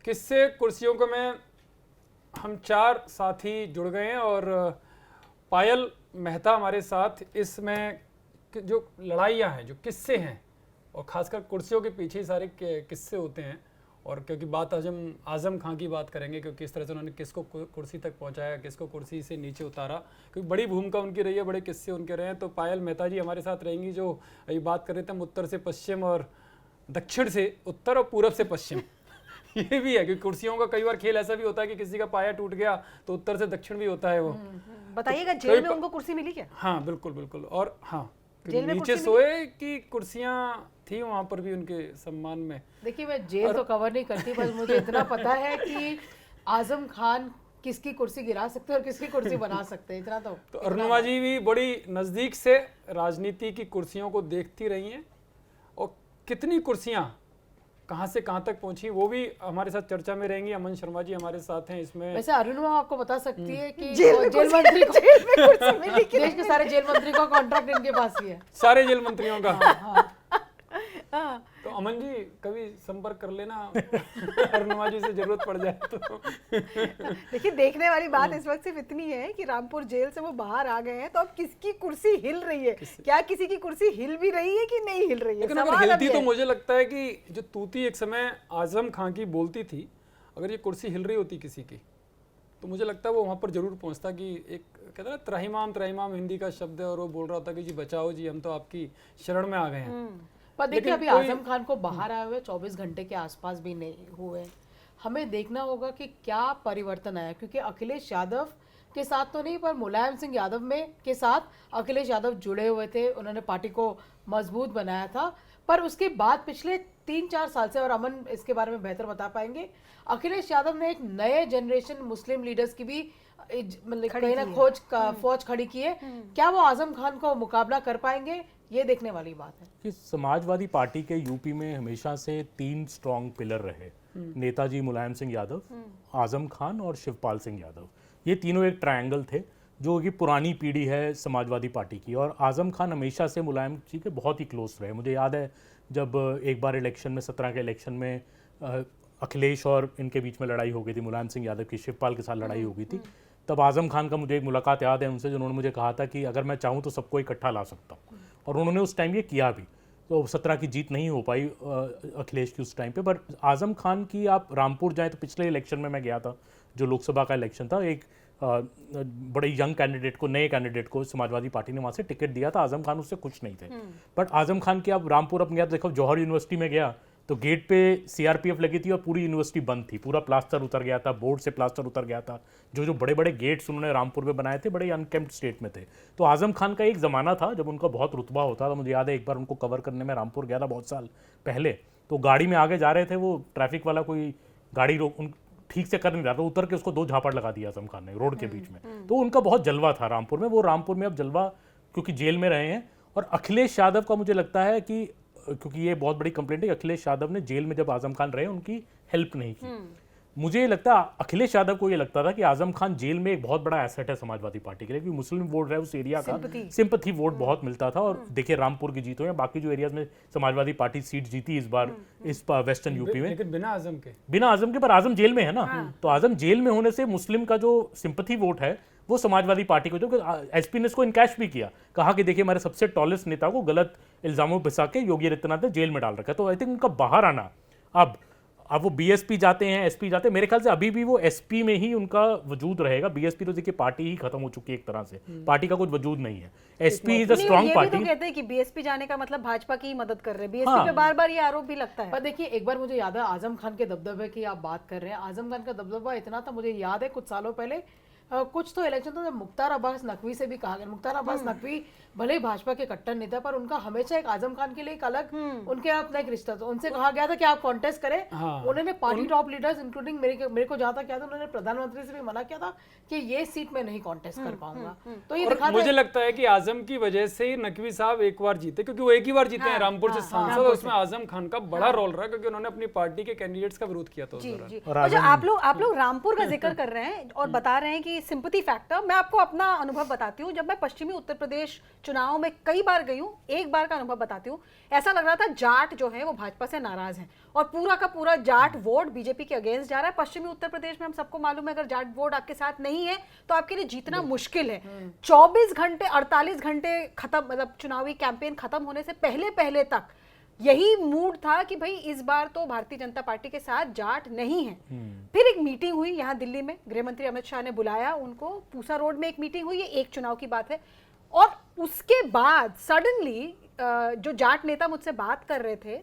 किससे कुर्सियों को मैं हम 4 साथी जुड़ गए हैं और पायल मेहता हमारे साथ इसमें जो लड़ाइयाँ हैं, जो किस्से हैं और ख़ासकर कुर्सियों के पीछे ही सारे किस्से होते हैं। और क्योंकि बात आज़म खां की बात करेंगे, क्योंकि किस तरह से उन्होंने किसको कुर्सी तक पहुंचाया, किसको कुर्सी से नीचे उतारा, क्योंकि बड़ी भूमिका उनकी रही है, बड़े किस्से उनके रहे हैं। तो पायल मेहता जी हमारे साथ रहेंगी, जो अभी बात कर रहे थे हम उत्तर से पश्चिम और दक्षिण से उत्तर और पूरब से पश्चिम ये भी है कि कुर्सियों का कई बार खेल ऐसा भी होता है कि किसी का पाया टूट गया तो उत्तर से दक्षिण भी होता है वो। बताइएगा, जेल में उनको कुर्सी मिली क्या? हाँ बिल्कुल बिल्कुल। और हाँ, जेल में नीचे सोए कि कुर्सियां थी वहां पर भी उनके सम्मान में। देखिए, मैं जेल तो कवर नहीं करती, बस मुझे इतना पता है कि आजम खान किसकी कुर्सी गिरा सकते हैं और किसकी कुर्सी बना सकते हैं, इतना तो अरुणिमा जी भी बड़ी नजदीक से राजनीति की कुर्सियों को देखती रही हैं और कितनी कुर्सियां कहां से कहां तक पहुंची वो भी हमारे साथ चर्चा में रहेंगी। अमन शर्मा जी हमारे साथ हैं इसमें। वैसे अरुणिमा आपको बता सकती है कि जेल मंत्री को देश के सारे जेल मंत्री का कॉन्ट्रैक्ट इनके पास ही है, सारे जेल मंत्रियों का। हाँ। तो अमन जी कभी संपर्क कर लेना अरुणिमा जी से जरूरत पड़ जाए तो। देखिए, देखने वाली बात इस वक्त सिर्फ इतनी है कि रामपुर जेल से वो बाहर आ गए हैं, तो अब किसकी कुर्सी हिल रही है? क्या किसी की कुर्सी हिल भी रही है कि नहीं हिल रही है? लेकिन अगर हिलती तो मुझे लगता है कि जो तूती एक समय आजम खां की बोलती थी, अगर ये कुर्सी हिल रही होती किसी की तो मुझे लगता है वो वहां पर जरूर पहुंचता। कि एक कहते हैं त्राहिमाम त्राहिमाम हिंदी का शब्द है और वो बोल रहा होता कि जी बचाओ जी, हम तो आपकी शरण में आ गए हैं। पर देखिए, अभी आजम खान को बाहर आए हुए 24 घंटे के आसपास भी नहीं हुए। हमें देखना होगा कि क्या परिवर्तन आया, क्योंकि अखिलेश यादव के साथ तो नहीं, पर मुलायम सिंह यादव में के साथ अखिलेश यादव जुड़े हुए थे, उन्होंने पार्टी को मजबूत बनाया था। पर उसके बाद पिछले 3-4 साल से, और अमन इसके बारे में बेहतर बता पाएंगे, अखिलेश यादव ने एक नए जनरेशन मुस्लिम लीडर्स की भी मतलब कहीं ना फौज खड़ी की है। क्या वो आजम खान को मुकाबला कर पाएंगे, ये देखने वाली बात है। कि समाजवादी पार्टी के यूपी में हमेशा से 3 स्ट्रॉन्ग पिलर रहे, नेताजी मुलायम सिंह यादव, आजम खान और शिवपाल सिंह यादव। ये तीनों एक ट्रायंगल थे जो कि पुरानी पीढ़ी है समाजवादी पार्टी की। और आजम खान हमेशा से मुलायम जी के बहुत ही क्लोज रहे। मुझे याद है जब एक बार इलेक्शन में 17 के इलेक्शन में अखिलेश और इनके बीच में लड़ाई हो गई थी, मुलायम सिंह यादव की शिवपाल के साथ लड़ाई हो गई थी, तब आजम खान का मुझे एक मुलाकात याद है उनसे, जिन्होंने मुझे कहा था कि अगर मैं चाहूँ तो सबको इकट्ठा ला सकता हूँ। और उन्होंने उस टाइम ये किया भी। तो 17 की जीत नहीं हो पाई अखिलेश की उस टाइम पे। पर आजम खान की आप रामपुर जाएं तो पिछले इलेक्शन में मैं गया था, जो लोकसभा का इलेक्शन था, एक बड़े यंग कैंडिडेट को, नए कैंडिडेट को समाजवादी पार्टी ने वहाँ से टिकट दिया था। आजम खान उससे खुश नहीं थे। बट आजम खान की आप रामपुर अपने देखो, जौहर यूनिवर्सिटी में गया तो गेट पे सीआरपीएफ लगी थी और पूरी यूनिवर्सिटी बंद थी, पूरा प्लास्टर उतर गया था, बोर्ड से प्लास्टर उतर गया था। जो बड़े बड़े गेट्स उन्होंने रामपुर में बनाए थे बड़े अनकेम्प्ड स्टेट में थे। तो आजम खान का एक ज़माना था जब उनका बहुत रुतबा होता था। मुझे याद है एक बार उनको कवर करने में रामपुर गया था बहुत साल पहले, तो गाड़ी में आगे जा रहे थे, वो ट्रैफिक वाला कोई गाड़ी ठीक से कर नहीं रहा था, उतर के उसको 2 झापड़ लगा दिया आजम खान ने रोड के बीच में। तो उनका बहुत जलवा था रामपुर में। वो रामपुर में अब जलवा क्योंकि जेल में रहे हैं। और अखिलेश यादव का मुझे लगता है कि, क्योंकि ये बहुत बड़ी कंप्लेंट है, अखिलेश यादव ने जेल में जब आजम खान रहे उनकी हेल्प नहीं की। मुझे ये लगता है अखिलेश यादव को ये लगता था कि आजम खान जेल में एक बहुत बड़ा एसेट है समाजवादी पार्टी के लिए, क्योंकि मुस्लिम वोट है उस एरिया का, सिंपैथी वोट बहुत मिलता था। और देखिए रामपुर की जीत हो या बाकी जो एरियाज में समाजवादी पार्टी सीट जीती इस बार इस वेस्टर्न यूपी में, लेकिन बिना आजम के। पर आजम जेल में है ना, तो आजम जेल में होने से मुस्लिम का जो सिंपैथी वोट है वो समाजवादी पार्टी को, जो एसपी ने इसको इनकैश भी किया, कहा कि देखिए हमारे सबसे टॉलेस्ट नेता को गलत इल्जामों में फंसा के योगी आदित्यनाथ ने जेल में डाल रखा है। तो आई थिंक उनका बाहर आना, अब वो बीएसपी जाते हैं, एसपी जाते हैं, मेरे ख्याल से अभी भी वो एसपी में ही उनका वजूद रहेगा। बीएसपी तो देखिए पार्टी ही खत्म हो चुकी है एक तरह से, पार्टी का कुछ वजूद नहीं है। SP is a strong party. तो कहते हैं कि बीएसपी जाने का मतलब भाजपा की मदद कर रहे हैं, बीएसपी पे बार-बार ये आरोप भी लगता है। पर देखिए, एक बार मुझे याद है आजम खान के दबदबे की आप बात कर रहे हैं, आजम खान का दबदबा इतना था, मुझे याद है कुछ सालों पहले कुछ तो इलेक्शन था, मुख्तार अब्बास नकवी से भी कहा गया। मुख्तार अब्बास नकवी भले ही भाजपा के कट्टर नेता, पर उनका हमेशा एक आजम खान के लिए एक अलग उनके अपना एक रिश्ता था। उनसे कहा गया था कि आप कॉन्टेस्ट करें। उन्होंने पार्टी टॉप लीडर्स इंक्लूडिंग मेरे को जहाँ तक याद है, उन्होंने प्रधानमंत्री से भी मना किया था कि ये सीट में नहीं कॉन्टेस्ट कर पाऊंगा। तो ये मुझे लगता है कि आजम की वजह से ही नकवी साहब एक बार जीते, क्योंकि वो एक ही बार जीते हैं रामपुर से सांसद, और उसमें आजम खान का बड़ा रोल रहा, क्योंकि उन्होंने अपनी पार्टी के कैंडिडेट्स का विरोध किया था। आप लोग रामपुर का जिक्र कर रहे हैं और बता रहे हैं कि सिंपैथी फैक्टर, मैं आपको अपना अनुभव बताती हूँ। जब मैं पश्चिमी उत्तर प्रदेश चुनाव में कई बार गई हूँ, एक बार का अनुभव बताती हूँ। ऐसा लग रहा था जाट जो है वो भाजपा से नाराज है और पूरा का पूरा जाट वोट बीजेपी के अगेंस्ट जा रहा है। पश्चिमी उत्तर प्रदेश में हम सबको मालूम है, अगर जाट वोट आपके साथ नहीं है तो आपके लिए जीतना मुश्किल है। 24 घंटे 48 घंटे खत्म, मतलब चुनावी कैंपेन खत्म होने से पहले पहले तक यही मूड था कि भाई इस बार तो भारतीय जनता पार्टी के साथ जाट नहीं है। फिर एक मीटिंग हुई यहाँ दिल्ली में, गृह मंत्री अमित शाह ने बुलाया उनको, पूसा रोड में एक मीटिंग हुई, ये एक चुनाव की बात है। और उसके बाद सडनली जो जाट नेता मुझसे बात कर रहे थे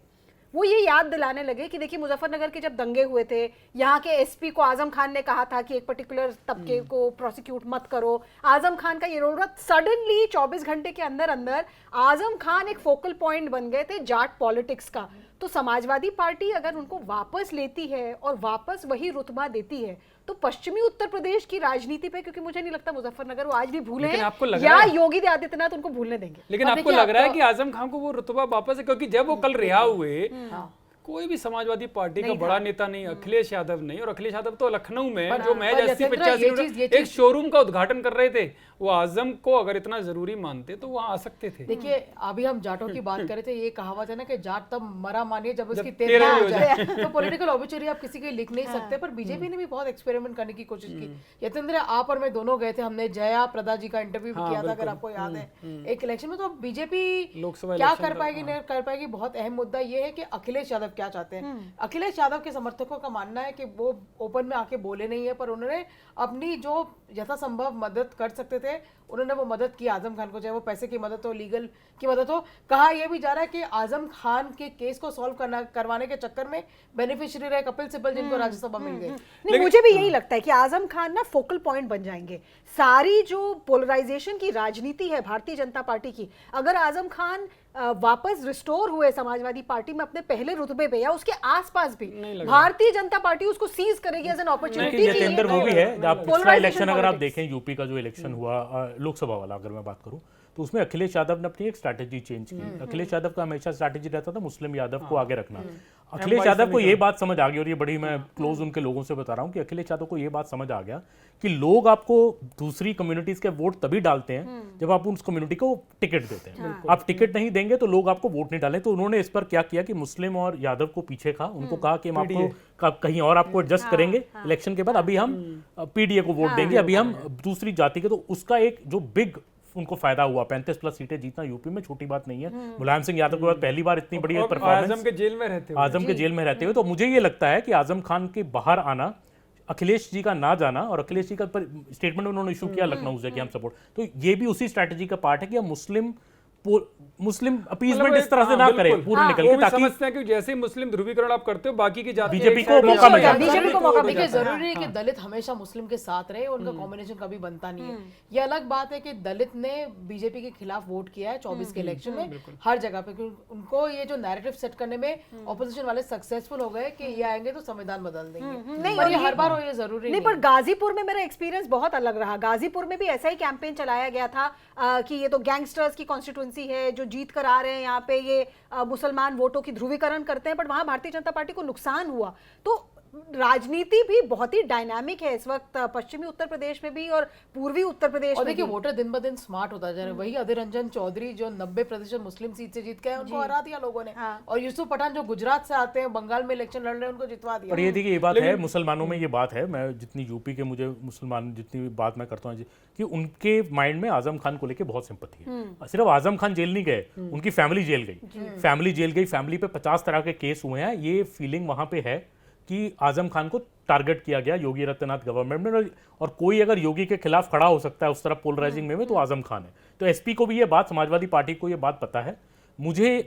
वो ये याद दिलाने लगे कि देखिए मुजफ्फरनगर के जब दंगे हुए थे, यहाँ के एसपी को आजम खान ने कहा था कि एक पर्टिकुलर तबके को प्रोसिक्यूट मत करो। आजम खान का ये रोल, सडनली 24 घंटे के अंदर अंदर आजम खान एक फोकल पॉइंट बन गए थे जाट पॉलिटिक्स का। तो समाजवादी पार्टी अगर उनको वापस लेती है और वापस वही रुतबा देती है तो पश्चिमी उत्तर प्रदेश की राजनीति पे, क्योंकि मुझे नहीं लगता मुजफ्फरनगर वो आज भी भूले हैं या योगी आदित्यनाथ उनको भूलने देंगे। लेकिन आपको लग रहा है कि आजम खान को वो रुतबा वापस है? क्योंकि जब वो कल रिहा हुए कोई भी समाजवादी पार्टी का बड़ा नेता नहीं, अखिलेश यादव नहीं, और अखिलेश यादव तो लखनऊ में जो महज 80-85 एक शोरूम का उद्घाटन कर रहे थे, वो आजम को अगर इतना जरूरी मानते तो वहां आ सकते थे। देखिए अभी हम जाटों की बात कर रहे थे, ये कहावत है ना कि जाट तब मरा मानिए जब उसकी तेरह हो जाए। तो पॉलिटिकल ऑबिचुरी आप किसी के लिख नहीं सकते, पर बीजेपी ने भी बहुत एक्सपेरिमेंट करने की कोशिश की। यतेंद्र आप और मैं दोनों गए थे, हमने जया प्रदा जी का इंटरव्यू भी किया था, अगर आपको याद है, एक इलेक्शन में। तो बीजेपी क्या कर पाएगी नहीं कर पाएगी, बहुत अहम मुद्दा ये है कि अखिलेश यादव क्या चाहते हैं। अखिलेश यादव के समर्थकों का मानना है कि वो ओपन में आके बोले नहीं है, पर उन्होंने अपनी जो यथासंभव मदद कर सकते थे उन्होंने वो मदद की आजम खान को, चाहे वो पैसे की मदद हो, लीगल की मदद हो। कहा यह भी जा रहा है कि आजम खान के केस को सॉल्व करवाने के चक्कर में बेनिफिशियरी रहे कपिल सिब्बल, जिनको राज्यसभा मिल गए। नहीं, मुझे भी यही लगता है कि आजम खान ना फोकल पॉइंट बन जाएंगे। सारी जो पोलराइजेशन की राजनीति है भारतीय जनता पार्टी की, अगर आजम खान वापस रिस्टोर हुए समाजवादी पार्टी में अपने पहले रुतबे पे या उसके आसपास भी, भारतीय जनता पार्टी उसको सीज करेगी एज एन अपॉर्चुनिटी। यतेंद्र वो भी है, आप पिछला इलेक्शन अगर आप देखें, यूपी का जो इलेक्शन हुआ लोकसभा वाला, अगर मैं बात करूं तो उसमें अखिलेश यादव ने अपनी एक स्ट्रैटेजी चेंज की। अखिलेश यादव का हमेशा स्ट्रैटेजी रहता था मुस्लिम यादव को आगे रखना। अखिलेश यादव को ये बात समझ आ गई, और ये बड़ी मैं क्लोज उनके लोगों से बता रहा हूँ कि अखिलेश यादव को ये बात समझ आ गया कि लोग आपको दूसरी कम्युनिटीज के वोट तभी डालते हैं जब आप उस कम्युनिटी को टिकट देते हैं। आप टिकट नहीं देंगे तो लोग आपको वोट नहीं डालें। तो उन्होंने इस पर क्या किया कि मुस्लिम और यादव को पीछे खा, उनको कहा कि हम आपको कहीं और आपको एडजस्ट करेंगे इलेक्शन के बाद, अभी हम पीडीए को वोट देंगे, अभी हम दूसरी जाति के। तो उसका एक जो बिग उनको फायदा हुआ, 35+ सीटें जीतना यूपी में छोटी बात नहीं है। मुलायम सिंह यादव के बाद पहली बार इतनी बड़ी परफॉर्मेंस आजम के जेल में रहते हुए। तो मुझे ये लगता है कि आजम खान के बाहर आना, अखिलेश जी का ना जाना, और अखिलेश जी का स्टेटमेंट उन्होंने इशू किया लखनऊ से कि हम सपोर्ट, तो ये भी उसी स्ट्रैटेजी का पार्ट है कि हम मुस्लिम अपीजमेंट इस तरह से ना करें पूरे निकल के, ताकि समझते हैं कि जैसे मुस्लिम ध्रुवीकरण आप करते हो बाकी की जाति बीजेपी को मौका मिल जाए। बीजेपी को मौका मिल देखिए जरूरी है कि दलित हमेशा मुस्लिम के साथ रहे, उनका कॉम्बिनेशन कभी बनता नहीं है। ये अलग बात है कि दलित ने बीजेपी के खिलाफ वोट किया है 24 के इलेक्शन में हर जगह पे, क्योंकि उनको ये जो नैरेटिव सेट करने में ऑपोजिशन वाले सक्सेसफुल हो गए कि ये आएंगे तो संविधान बदल देंगे, पर ये हर बार हो ये जरूरी नहीं। पर गाजीपुर में मेरा एक्सपीरियंस बहुत अलग रहा। गाजीपुर में भी ऐसा ही कैंपेन चलाया गया था कि ये तो गैंगस्टर्स की कॉन्स्टिट्यूंसी है, जो जीत कर आ रहे हैं यहाँ पे, ये मुसलमान वोटों की ध्रुवीकरण करते हैं, बट वहां भारतीय जनता पार्टी को नुकसान हुआ। तो राजनीति भी बहुत ही डायनामिक है इस वक्त पश्चिमी उत्तर प्रदेश में भी और पूर्वी उत्तर प्रदेश में। देखिए वोटर दिन ब दिन स्मार्ट होता जा रहा है। वही अधीर रंजन चौधरी जो 90% मुस्लिम सीट से जीत गए, उनको हरा दिया लोगों ने। और यूसुफ पठान जो गुजरात से आते हैं, बंगाल में इलेक्शन लड़ रहे हैं, उनको जितवा दिया। और ये देखिए ये बात है, मुसलमानों में ये बात है, मैं जितनी यूपी के मुझे मुसलमान जितनी बात मैं करता हूँ कि उनके माइंड में आजम खान को लेकर बहुत सिंपैथी है। सिर्फ आजम खान जेल नहीं गए, उनकी फैमिली जेल गई, फैमिली पे 50 तरह के केस हुए हैं। ये फीलिंग वहां पे है कि आजम खान को टारगेट किया गया योगी आदित्यनाथ गवर्नमेंट में, और कोई अगर योगी के खिलाफ खड़ा हो सकता है उस तरफ पोलराइजिंग में तो आजम खान है। तो एसपी को भी ये बात, समाजवादी पार्टी को ये बात पता है।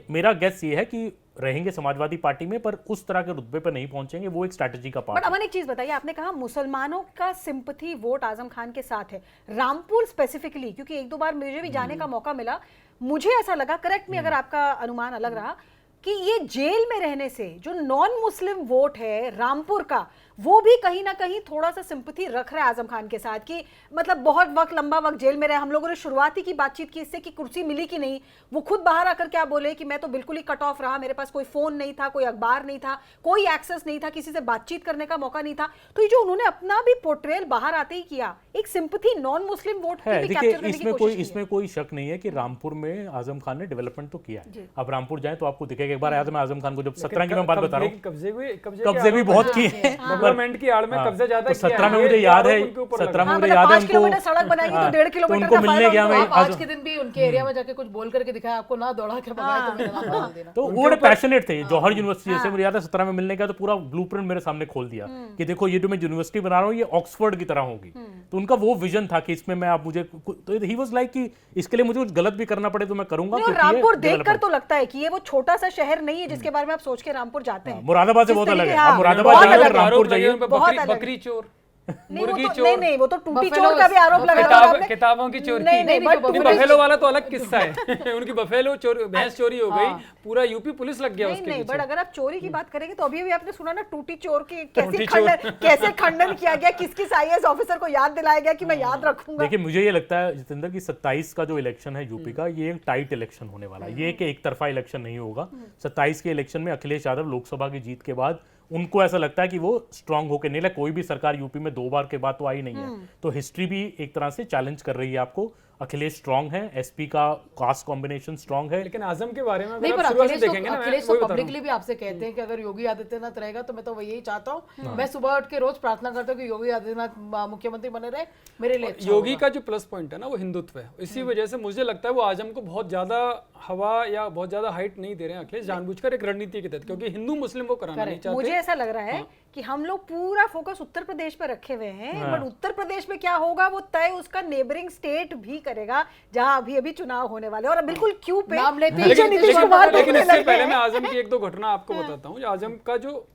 मेरा गेस ये है कि रहेंगे समाजवादी पार्टी में, पर उस तरह के रुतबे पर नहीं पहुंचेंगे, वो एक स्ट्रैटेजी का पार्ट है। बट अमन एक चीज बताइए, आपने कहा मुसलमानों का सिंपैथी वोट आजम खान के साथ है, रामपुर स्पेसिफिकली, क्योंकि एक दो बार मुझे भी जाने का मौका मिला, मुझे ऐसा लगा, करेक्ट मी अगर आपका अनुमान अलग रहा, कि ये जेल में रहने से जो नॉन मुस्लिम वोट है रामपुर का, वो भी कहीं ना कहीं थोड़ा सा सिंपैथी रख रहा है आजम खान के साथ कि मतलब बहुत वक्त, लंबा वक्त जेल में रहे। हम लोगों ने शुरुआती की बातचीत की इससे कि कुर्सी मिली कि नहीं, वो खुद बाहर आकर क्या बोले कि मैं तो बिल्कुल ही कट ऑफ रहा, मेरे पास कोई फोन नहीं था, कोई अखबार नहीं था, कोई एक्सेस नहीं था, किसी से बातचीत करने का मौका नहीं था। तो ये जो उन्होंने अपना भी पोर्ट्रेयल बाहर आते ही किया, एक सिंपैथी नॉन मुस्लिम वोट की है। भी देखिए, कैप्चर करने की कोशिश की है। इसमें कोई शक नहीं है कि रामपुर में आजम खान ने डेवलपमेंट तो किया है। अब रामपुर जाए तो आपको दिखेगा। एक बार आया था मैं आजम खान को, जब 17 की मैं बात बता रहा हूँ, कब्जे भी बहुत किए हैं, डेवलपमेंट की आड़ में कब्जा ज्यादा तो 17 में मुझे याद है, 17 में मुझे याद है 5 किलोमीटर सड़क बनाएंगी तो 1.5 किलोमीटर उनको का मिलने फायदा गया मैं होगा। आज के दिन भी उनके एरिया में जाके कुछ बोल करके दिखाया, आपको ना दौड़ा के भगाया तो मेरा नाम बदल देना। तो वो बड़े पैशनेट थे। जौहर यूनिवर्सिटी जैसे मुझे याद है 17 में मिलने गया तो पूरा ब्लूप्रिंट मेरे सामने खोल दिया कि देखो ये जो मैं यूनिवर्सिटी बना रहा हूँ ये ऑक्सफोर्ड की तरह होगी। तो उनका वो विजन था कि इसमें मैं आप मुझे, तो ही वाज लाइक कि इसके लिए मुझे कुछ गलत भी करना पड़े तो मैं करूंगा। नहीं, और रामपुर देखकर तो लगता है कि ये वो छोटा सा शहर नहीं है जिसके बारे में आप सोच के रामपुर जाते हैं। मुरादाबाद से बहुत जिस अलग तरीके- है। आप हाँ, मुरादाबाद बहुत जाइए अलग और है। रामपुर जाइए, बहुत अलग है। बकरी चोर, नहीं, वो मुर्गी तो- चोर, नहीं, वो तो टूटी बफेलो- चोर का भी आरोप लगा किताबों की चोरी। नहीं, नहीं, but जो नहीं, पुलिस- बफेलो वाला तो अलग किस्सा है। उनकी बफेलो चोरी, भैंस चोरी हो गई, पूरा यूपी पुलिस लग गया नहीं उसके नहीं, पीछे। बट अगर आप चोरी की बात करेंगे तो अभी आपने सुना ना टूटी चोर की टूटी चोर। कैसे खंडन किया गया, किस आईएएस ऑफिसर को याद दिलाया गया कि मैं याद रखूंगा। देखिए मुझे ये लगता है जितेंद्र की 27 का जो इलेक्शन है यूपी का, ये एक टाइट इलेक्शन होने वाला है। ये कि एक तरफा इलेक्शन नहीं होगा। 27 के इलेक्शन में अखिलेश यादव लोकसभा की जीत के बाद उनको ऐसा लगता है कि वो स्ट्रांग होकर नहीं, कोई भी सरकार यूपी में 2 बार के बाद तो आई नहीं है, तो हिस्ट्री भी एक तरह से चैलेंज कर रही है आपको। अखिलेश स्ट्रांग है, एसपी का कास्ट कॉम्बिनेशन स्ट्रांग है। लेकिन आजम के बारे में नहीं, अगर पर आप शुरुआत से अखिलेश देखेंगे ना, मैं अखिलेश वही तो बता रहा हूँ। पब्लिकली भी आपसे कहते हैं कि अगर योगी आदित्यनाथ रहेगा तो मैं तो यही चाहता हूँ। मैं सुबह उठ के रोज प्रार्थना करता हूँ कि योगी आदित्यनाथ मुख्यमंत्री बने रहे, मेरे लिए अच्छा योगी होगा। का जो प्लस पॉइंट है ना वो हिंदुत्व है। इसी वजह से मुझे लगता है वो आजम को बहुत ज्यादा हवा या बहुत ज्यादा हाइट नहीं दे रहे हैं अखिलेश, जानबूझकर एक रणनीति के तहत, क्योंकि हिंदू मुस्लिम वो कराना नहीं चाहते। मुझे ऐसा लग रहा है कि हम लोग पूरा फोकस उत्तर प्रदेश पर रखे हुए हैं, बट उत्तर प्रदेश में क्या होगा वो तय उसका नेबरिंग स्टेट भी करेगा जहां अभी अभी चुनाव होने वाले हैं। और बिल्कुल क्यू पे नाम लेते ही पीछे नीतीश कुमार लेकिन बोलने इससे लगे पहले हैं। मैं आजम की 1-2 घटना आपको बताता हूँ। आजम का जो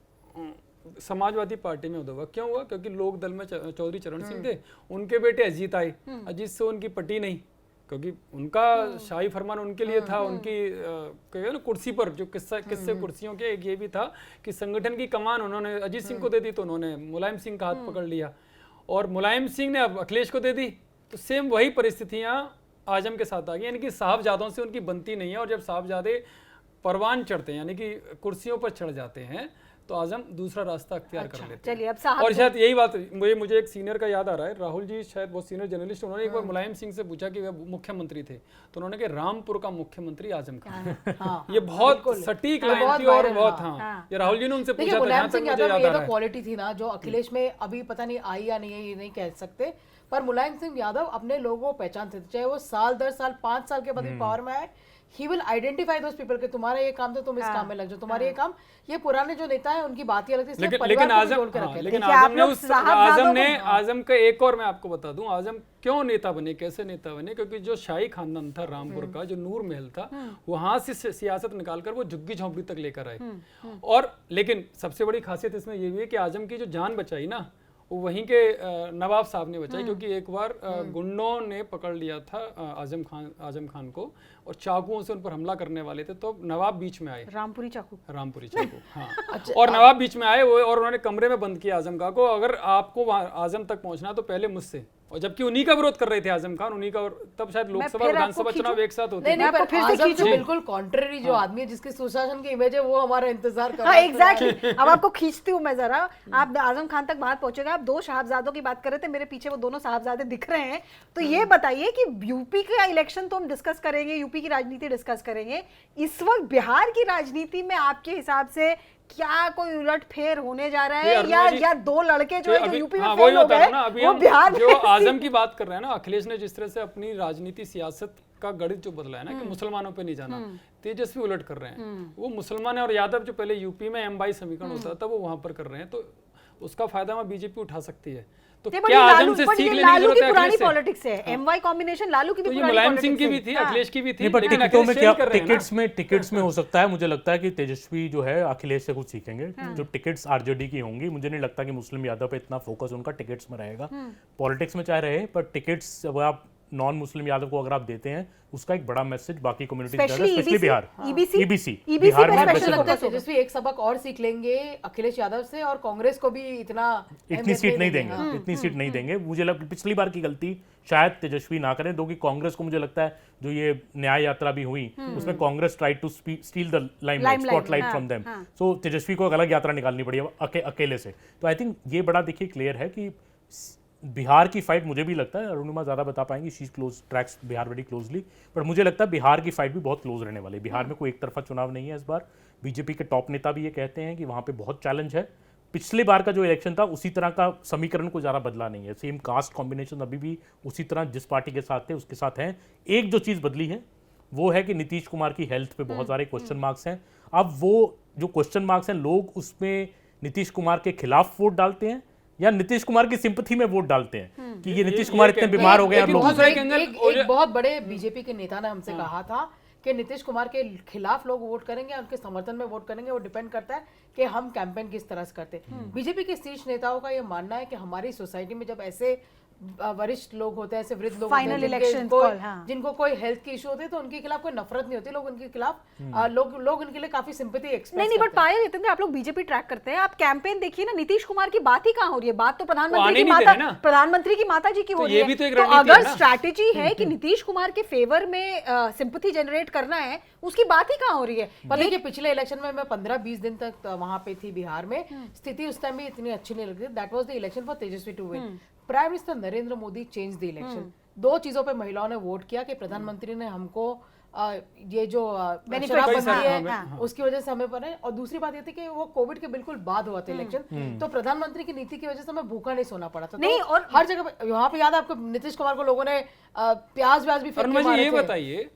समाजवादी पार्टी में उदय हुआ, क्यों हुआ? क्योंकि लोक दल में चौधरी चरण सिंह थे, उनके बेटे अजीत आए, अजीत से उनकी पटी नहीं, क्योंकि उनका शाही फरमान उनके लिए था, उनकी कहिए ना कुर्सी पर जो किस्से कुर्सियों के, एक ये भी था कि संगठन की कमान उन्होंने अजीत सिंह को दे दी, तो उन्होंने मुलायम सिंह का हाथ पकड़ लिया, और मुलायम सिंह ने अब अखिलेश को दे दी। तो सेम वही परिस्थितियां आजम के साथ आ गई, यानी कि साहबजादों से उनकी बनती नहीं है, और जब साहबजादे परवान चढ़ते हैं यानी कि कुर्सियों पर चढ़ जाते हैं तो आजम दूसरा रास्ता अख्तियार कर लेते हैं। चलिए अब साहब और शायद यही बात मुझे एक सीनियर का याद आ रहा है, राहुल जी शायद बहुत सीनियर जर्नलिस्ट, उन्होंने एक बार मुलायम सिंह से पूछा कि वे मुख्यमंत्री थे, तो उन्होंने कहा रामपुर का मुख्यमंत्री आजम खान। हाँ, ये बहुत सटीक लाइन थी और बहुत, हाँ, ये राहुल जी ने उनसे देखिए पूछा था, मुलायम जहाँ तक सिंह मुझे यादव याद में आ ये रहा तो है। क्वालिटी थी ना जो अखिलेश में अभी पता नहीं आई या नहीं है, ये नहीं कह सकते, पर मुलायम सिंह यादव अपने लोगों को पहचानते थे, चाहे वो साल 10 साल 5 साल के बाद भी पावर में आए, he will identify those people के तुम्हारा ये काम तो तुम इस काम में लग जाओ, तुम्हारे ये काम, ये पुराने जो नेता है उनकी बात ही अलग थी, इसलिए लेकिन परिवार को भी आजम, जोड़ के हाँ, रखे थे। लेकिन देखिए, आप आजम ने लोग उस साहबजादों आजम का एक और मैं आपको बता दूं, आजम क्यों नेता बने, कैसे नेता बने, क्योंकि जो शाही खानदान था रामपुर का, जो नूर महल था, वहां से सियासत निकालकर वो झुग्गी झोंपड़ी तक लेकर आए। और लेकिन सबसे बड़ी खासियत इसमें ये भी है कि आजम की जो जान बचाई ना, वो वहीं के नवाब साहब ने बचाई, क्योंकि एक बार गुंडों ने पकड़ लिया था आजम खान को, और चाकुओं से उन पर हमला करने वाले थे, तो नवाब बीच में आए, रामपुरी चाकू रामपुरी चाकू, हाँ। और नवाब बीच में आए और उन्होंने कमरे में बंद किया आजम खान को, अगर आपको वहां आजम तक पहुंचना तो पहले मुझसे, और जबकि उन्हीं का विरोध कर रहे थे आजम खान, उन्हीं का, और तब शायद लोकसभा फिर विधानसभा आपको चुनाव एक साथ होते नहीं थे। नहीं, आपको पर फिर से आजम खींचूं? तो बिल्कुल कॉन्ट्ररी जो आदमी है जिसकी सुशासन की इमेज है वो हमारा इंतजार कर रहा हाँ है। एग्जैक्टली। अब आपको खींचती हूँ मैं जरा, आप आजम खान तक बात पहुंचेगा। आप 2 साहबजादों की बात कर रहे थे, मेरे पीछे वो दोनों साहबजादे दिख रहे हैं, तो ये बताइए कि यूपी का इलेक्शन तो हम डिस्कस करेंगे, यूपी की राजनीति डिस्कस करेंगे, इस वक्त बिहार की राजनीति में आपके हिसाब से क्या कोई उलटफेर होने जा रहा है, या 2 लड़के जो है जो यूपी में फेल हो गए वो बिहार में जो आजम की बात कर रहे हैं ना, अखिलेश ने जिस तरह से अपनी राजनीति सियासत का गणित जो बदला है ना, कि मुसलमानों पे नहीं जाना, तेजस्वी उलट कर रहे हैं, वो मुसलमान और यादव जो पहले यूपी में M-22 समीकरण होता था वो वहां पर कर रहे हैं, तो उसका फायदा बीजेपी उठा सकती है। तो क्या आजम से सीख लेने की जरूरत है पुरानी अखिलेश से? पॉलिटिक्स है, MY कॉम्बिनेशन लालू की भी तो ये पुरानी मुलायम सिंह politics की भी है। थी, हाँ। अखिलेश की भी थी, नहीं, पर लेकिन टिकटों में अखिलेश क्या, change कर रहे हैं ना। टिकट्स में हो सकता है, मुझे लगता है कि तेजस्वी जो है अखिलेश से कुछ सीखेंगे। जो टिकट्स आरजेडी की होंगी, मुझे नहीं लगता कि मुस्लिम यादव पे इतना फोकस उनका टिकट्स में रहेगा। पॉलिटिक्स में चाहे रहे, पर टिकट्स अब आप नॉन मुस्लिम यादव को अगर आप देते हैं उसका एक बड़ा मैसेज बाकी community Especially specially Bihar EBC EBC EBC Bihar पे में special बच्चे लगता है। तेजस्वी एक सबक और सीख लेंगे अखिलेश यादव से, और कांग्रेस को भी इतना इतनी अहमियत सीट नहीं देंगे, हाँ। इतनी सीट नहीं देंगे। मुझे पिछली बार की गलती शायद तेजस्वी ना करें, क्योंकि कांग्रेस को मुझे लगता है जो ये न्याय यात्रा भी हुई उसमें Congress try to steal the limelight, spotlight हाँ, फ्रॉम देम। हाँ। सो तेजस्वी को एक अलग यात्रा निकालनी पड़ी अकेले से। तो आई थिंक ये बड़ा देखिए क्लियर है कि बिहार की फाइट, मुझे भी लगता है अरुणिमा ज्यादा बता पाएंगी, she close tracks Bihar very closely, पर मुझे लगता है बिहार की फाइट भी बहुत क्लोज रहने वाली है। बिहार में कोई एक तरफा चुनाव नहीं है इस बार। बीजेपी के टॉप नेता भी ये कहते हैं कि वहां पे बहुत चैलेंज है। पिछले बार का जो इलेक्शन था उसी तरह का समीकरण को ज़्यादा बदला नहीं है, सेम कास्ट कॉम्बिनेशन अभी भी उसी तरह जिस पार्टी के साथ थे उसके साथ हैं। एक जो चीज़ बदली है वो है कि नीतीश कुमार की हेल्थ पे बहुत सारे क्वेश्चन मार्क्स हैं। अब वो जो क्वेश्चन मार्क्स हैं, लोग उसमें नीतीश कुमार के खिलाफ वोट डालते हैं या नीतीश कुमार की सिंपथी में वोट डालते हैं कि ये नीतीश कुमार इतने बीमार हो गए और लेकिन लोग दूसरा एक, एक एंगल एक, और- एक बहुत बड़े बीजेपी के नेता ने हमसे कहा था कि नीतीश कुमार के खिलाफ लोग वोट करेंगे, उनके समर्थन में वोट करेंगे, वो डिपेंड करता है कि हम कैंपेन किस तरह से करते हैं। बीजेपी के शीर्ष नेताओं का ये मानना है कि हमारी सोसाइटी में जब ऐसे वरिष्ठ लोग होते हैं, ऐसे वृद्ध लोग होते हैं, Final जिनके elections कोई- call, हाँ। जिनको कोई हेल्थ की इशू होती है, तो उनके खिलाफ कोई नफरत नहीं होती, लोग उनके खिलाफ लोग उनके लिए काफी सिंपैथी एक्सप्रेस नहीं बट पायल जितेंद्र, आप लोग बीजेपी ट्रैक करते हैं, आप कैंपेन देखिए ना, नीतीश कुमार की बात ही कहाँ हो रही है? बात तो वो आने प्रधानमंत्री की नहीं दे माता, रहे ना। प्रधानमंत्री की माता जी की हो तो रही ये है। भी तो एक तो रणनीति है अगर ना। स्ट्रैटेजी है कि नीतीश कुमार के फेवर में सिंपैथी जनरेट करना है, उसकी बात ही कहाँ हो रही है? पर देखिए पिछले इलेक्शन में मैं 15-20 दिन तक वहां पे थी बिहार में, स्थिति उस टाइम भी इतनी अच्छी नहीं लग रही। That was the election for Tejashwi to win. Prime minister Narendra Modi change the election. दो चीजों पे महिलाओं ने वोट किया कि प्रधानमंत्री ने हमको ये जो Benefits शराबबंदी हाँ, है हाँ। उसकी वजह से हमें पर है, और दूसरी बात ये थी कि वो कोविड के बिल्कुल बाद हुआ था इलेक्शन, तो प्रधानमंत्री की नीति की वजह से हमें भूखा नहीं सोना पड़ा था। नहीं, तो और हर जगह पे यहाँ पे याद है आपको नीतीश कुमार को लोगों ने प्याज व्याज भी फेंक अरुणिमा के जी मारे ये थे। बताइए,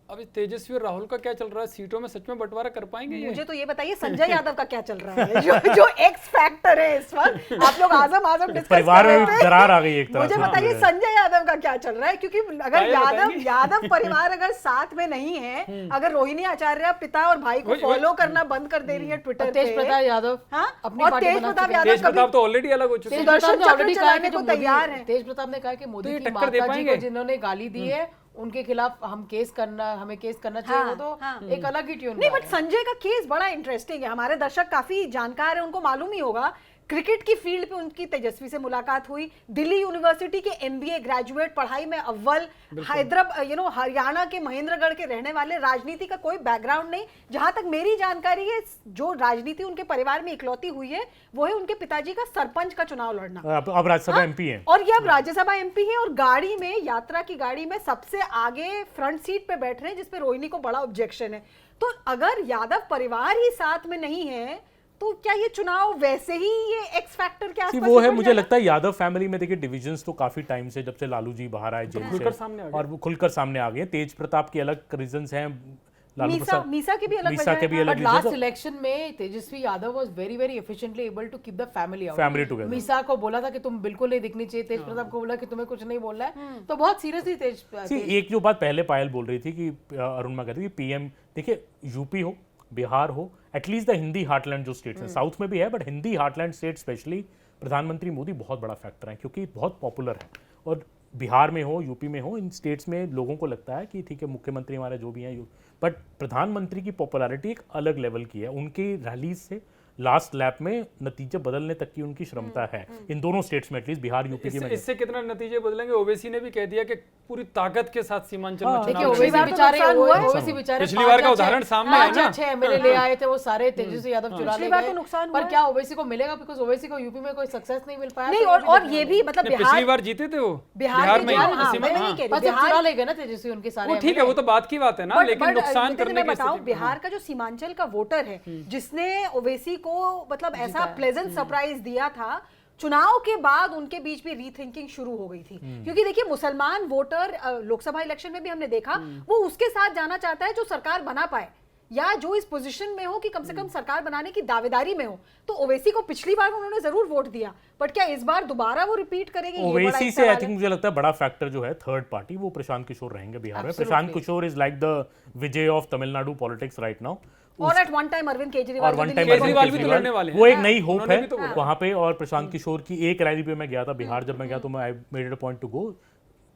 अभी तेजस्वी और राहुल का क्या चल रहा है? सीटों में सच में बंटवारा कर पाएंगे ये? मुझे तो ये बताइए संजय यादव का क्या चल रहा है, जो एक्स फैक्टर है इस वक्त। आप लोग आजम डिस्कस परिवार कर रहे में थे। दरार आ गई एक तरह मुझे से। बताइए संजय यादव का क्या चल रहा है, क्योंकि अगर पायल यादव बताएंगे? परिवार अगर साथ में नहीं है, अगर रोहिणी आचार्य पिता और भाई को वही- फॉलो करना बंद कर दे रही है ट्विटर तेज प्रताप यादव हाँ? अपनी और पार्टी तेज बना प्रताप चुके हैं। यादव तेज प्रताप तो ऑलरेडी अलग हो चुके तेज हैं। सुदर्शन प्रताप ने चक्र already कहा चलाने कि को जो मोदी- तैयार है। तेज प्रताप ने कहा कि तो मोदी ये की टक्कर दे माता जी पाएंगे? को जिन्होंने गाली दी है उनके खिलाफ हमें केस करना चाहिए। हाँ, वो तो हाँ। एक अलग ही ट्यून नहीं बट संजय का केस बड़ा इंटरेस्टिंग है। हमारे दर्शक काफी जानकार है, उनको मालूम ही होगा क्रिकेट की फील्ड पे उनकी तेजस्वी से मुलाकात हुई। दिल्ली यूनिवर्सिटी के एमबीए ग्रेजुएट, पढ़ाई में अव्वल, हैदराबाद हरियाणा के महेंद्रगढ़ के रहने वाले, राजनीति का कोई बैकग्राउंड नहीं। जहां तक मेरी जानकारी है, जो राजनीति उनके परिवार में इकलौती हुई है वो है उनके पिताजी का सरपंच का चुनाव लड़ना। अब राज्यसभा एमपी हैं। और ये अब राज्यसभा एमपी है, और गाड़ी में, यात्रा की गाड़ी में सबसे आगे फ्रंट सीट पे बैठ रहे हैं, जिसपे रोहिणी को बड़ा ऑब्जेक्शन है। तो अगर यादव परिवार ही साथ में नहीं है तो क्या ये चुनाव वैसे ही ये एक्स फैक्टर के आसपास वो ही है, बढ़ मुझे जाएगा? लगता है यादव फैमिली में देखिए डिविजन्स तो काफी टाइम से, जब से लालू जी बाहर आए जेल खुलकर से, सामने आ गए। और वो खुलकर सामने आ गए। तेज प्रताप के अलग रीजंस हैं, लालू प्रसाद मीसा की भी अलग मीसा वजह के है, भी हाँ। अलग बट लास्ट रीजंस, इलेक्शन में Tejashwi Yadav was very very efficiently able to keep the family out. Family together. Misa को बोला था कि तुम बिल्कुल नहीं दिखनी चाहिए, तेज प्रताप को बोला कि तुम्हें कुछ नहीं बोलना है, तो बहुत सीरियसली सी एक जो बात पहले पायल बोल रही थी कि अरुणिमा कहती थी पीएम, देखिए यूपी हो, बिहार हो, एटलीस्ट द हिंदी हार्टलैंड जो स्टेट्स हैं, साउथ में भी है but Hindi heartland state specially, प्रधानमंत्री मोदी बहुत बड़ा फैक्टर है क्योंकि बहुत पॉपुलर है। और बिहार में हो, यूपी में हो, इन स्टेट्स में लोगों को लगता है कि ठीक है मुख्यमंत्री हमारे जो भी हैं, बट प्रधानमंत्री की पॉपुलैरिटी एक अलग लेवल की है। उनकी रैलीज से लास्ट लैप में नतीजे बदलने तक की उनकी क्षमता है इन दोनों स्टेट्स में, एटलीस्ट बिहार यूपी की में। इससे कितना नतीजे बदलेंगे? ओवैसी ने भी कह दिया कि पूरी ताकत के साथ सीमांचल में देखिए चुनाव ओवैसी लड़ेंगे। बेचारे नुकसान हुआ है। ओवैसी बेचारे पिछली बार का उदाहरण सामने है ना। 6 एमएलए ले आए थे, वो सारे तेजस्वी यादव चुरा पिछली ले बार गए। तो नुकसान हुआ पर है। क्या ओवैसी को मिलेगा? बिकॉज़ ओवैसी को यूपी में कोई सक्सेस नहीं मिल पाया। नहीं, तो और ये भी मतलब नहीं, पिछली बिहार बार जीते थे वो बिहार में के ही, जो- हाँ, सीमा- मैं नहीं हाँ। कह रही, बस अब बिहार- चुरा ले गए ना तेजस्वी उनके सारे वो ठीक है, वो तो बात की बात है ना, बट- लेकिन बट नुकसान जितेंद्र, करने मैं की बताऊं, स्थिति- बिहार का जो सीमांचल का वोटर है जिसने ओवैसी को मतलब ऐसा प्लेजेंट सरप्राइज दिया था, चुनाव के बाद उनके बीच भी रीथिंकिंग शुरू हो गई थी। क्योंकि देखिए मुसलमान वोटर लोकसभा इलेक्शन में भी हमने देखा, वो उसके साथ जाना चाहता है जो सरकार बना पाए या जो इस पोजीशन में हो कि कम से कम सरकार बनाने की दावेदारी में हो। तो ओवैसी को पिछली बार उन्होंने जरूर वोट दिया, बट क्या इस बार दोबारा वो रिपीट करेंगे? ये बड़ा ओवैसी एक से आई सवाल थिंक है। मुझे लगता है बड़ा फैक्टर जो है थर्ड पार्टी, वो प्रशांत किशोर रहेंगे बिहार में। Absolutely. Prashant Kishor is like the Vijay of Tamil Nadu politics right now. और at one time Arvind Kejriwal और जो वन दिल्ली टाइम में केजरीवाल भी तो लड़ने वाले हैं। वो एक नई होप उन्होंने है भी तो बोला। वहां पे। और प्रशांत किशोर की एक रैली पे मैं गया था बिहार, जब मैं गया तो मैं I made it a point to go.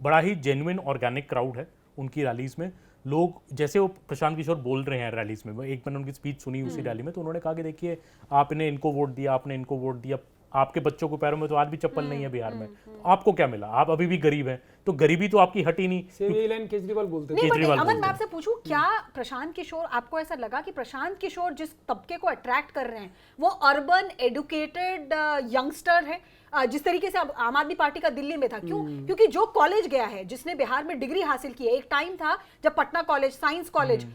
बड़ा ही जेन्युइन ऑर्गेनिक क्राउड है उनकी रैलीज में। लोग जैसे वो प्रशांत किशोर बोल रहे हैं रैलीज में, एक मैंने उनकी स्पीच सुनी उसी रैली में, तो उन्होंने कहा कि देखिए आपने इनको वोट दिया, आपने इनको वोट दिया, आपके बच्चों को पैरों में तो आज भी चप्पल नहीं है बिहार में, आपको क्या मिला, आप अभी भी गरीब हैं, तो गरीबी तो आपकी हटी नहीं। सेम यही लाइन केजरीवाल बोलते थे। नहीं, केजरीवाल अमन, मैं बोलते आपसे पूछूं, क्या प्रशांत किशोर, आपको ऐसा लगा कि प्रशांत किशोर जिस तबके को अट्रैक्ट कर रहे हैं वो अर्बन एडुकेटेड यंगस्टर है, जिस तरीके से अब आम आदमी पार्टी का दिल्ली में था? क्यों? क्योंकि जो कॉलेज गया है, जिसने बिहार में डिग्री हासिल की है, एक टाइम था जब पटना कॉलेज, साइंस कॉलेज,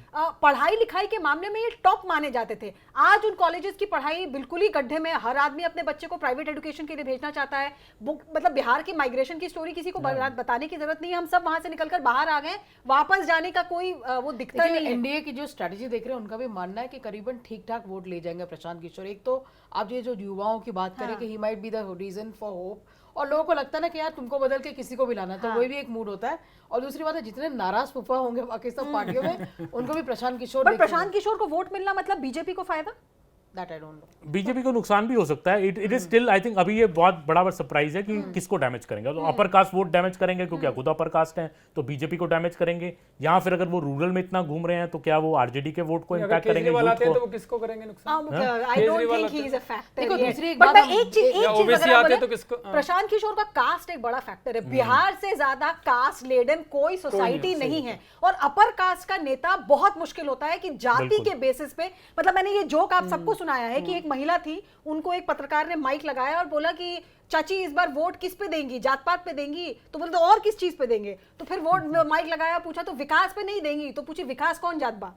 पढ़ाई लिखाई के मामले में ये टॉप माने जाते थे। आज उन कॉलेजेस की पढ़ाई बिल्कुल ही गड्ढे में, हर आदमी अपने बच्चे को प्राइवेट एजुकेशन के लिए भेजना चाहता है। मतलब बिहार की माइग्रेशन की स्टोरी किसी को बताने की जरूरत नहीं है, हम सब वहां से निकलकर बाहर आ गए, वापस जाने का कोई वो दिखता नहीं है। एनडीए की जो स्ट्रेटजी देख रहे हैं उनका भी मानना है कि करीबन ठीक ठाक वोट ले जाएंगे प्रशांत किशोर। एक तो आप ये जो युवाओं की बात करें कि he might be the reason for hope, और लोगों को लगता है ना कि यार तुमको बदल के किसी को भी लाना, तो वही भी एक मूड होता है। और दूसरी बात है, जितने नाराज फूफा होंगे बाकी सब पार्टियों में उनको भी प्रशांत किशोर, पर प्रशांत किशोर को वोट मिलना मतलब बीजेपी को फायदा? That I don't know. BJP को नुकसान भी हो सकता है। It is still, I think अभी ये बहुत बड़ा सरप्राइज है कि किसको डैमेज करेंगे। तो अपर कास्ट वोट डैमेज करेंगे क्योंकि खुद अपर कास्ट हैं, तो बीजेपी को डैमेज करेंगे। या फिर अगर वो रूरल में इतना घूम रहे हैं तो क्या वो आरजेडी के वोट को इम्पैक्ट करेंगे, केजरीवाल आते हैं यूथ तो वो किसको करेंगे नुकसान? I don't think he is a factor. देखो, दूसरी एक बट बात मैं एक चीज ओबीसी अगर आप आते बोले, तो किसको? प्रशांत किशोर का कास्ट एक बड़ा फैक्टर है। बिहार से ज्यादा कास्ट लेडन कोई सोसाइटी नहीं है, और अपर कास्ट का नेता बहुत मुश्किल होता है कि जाति के बेसिस पे। मतलब मैंने ये जोक आप सबको सुनाया है कि एक महिला थी, उनको एक पत्रकार ने माइक लगाया और बोला कि चाची इस बार वोट किस पे देंगी, जात पात पे देंगी? तो बोले तो और किस चीज पे देंगे? तो फिर वोट माइक लगाया, पूछा तो विकास पे नहीं देंगी, तो पूछी विकास कौन जात बा?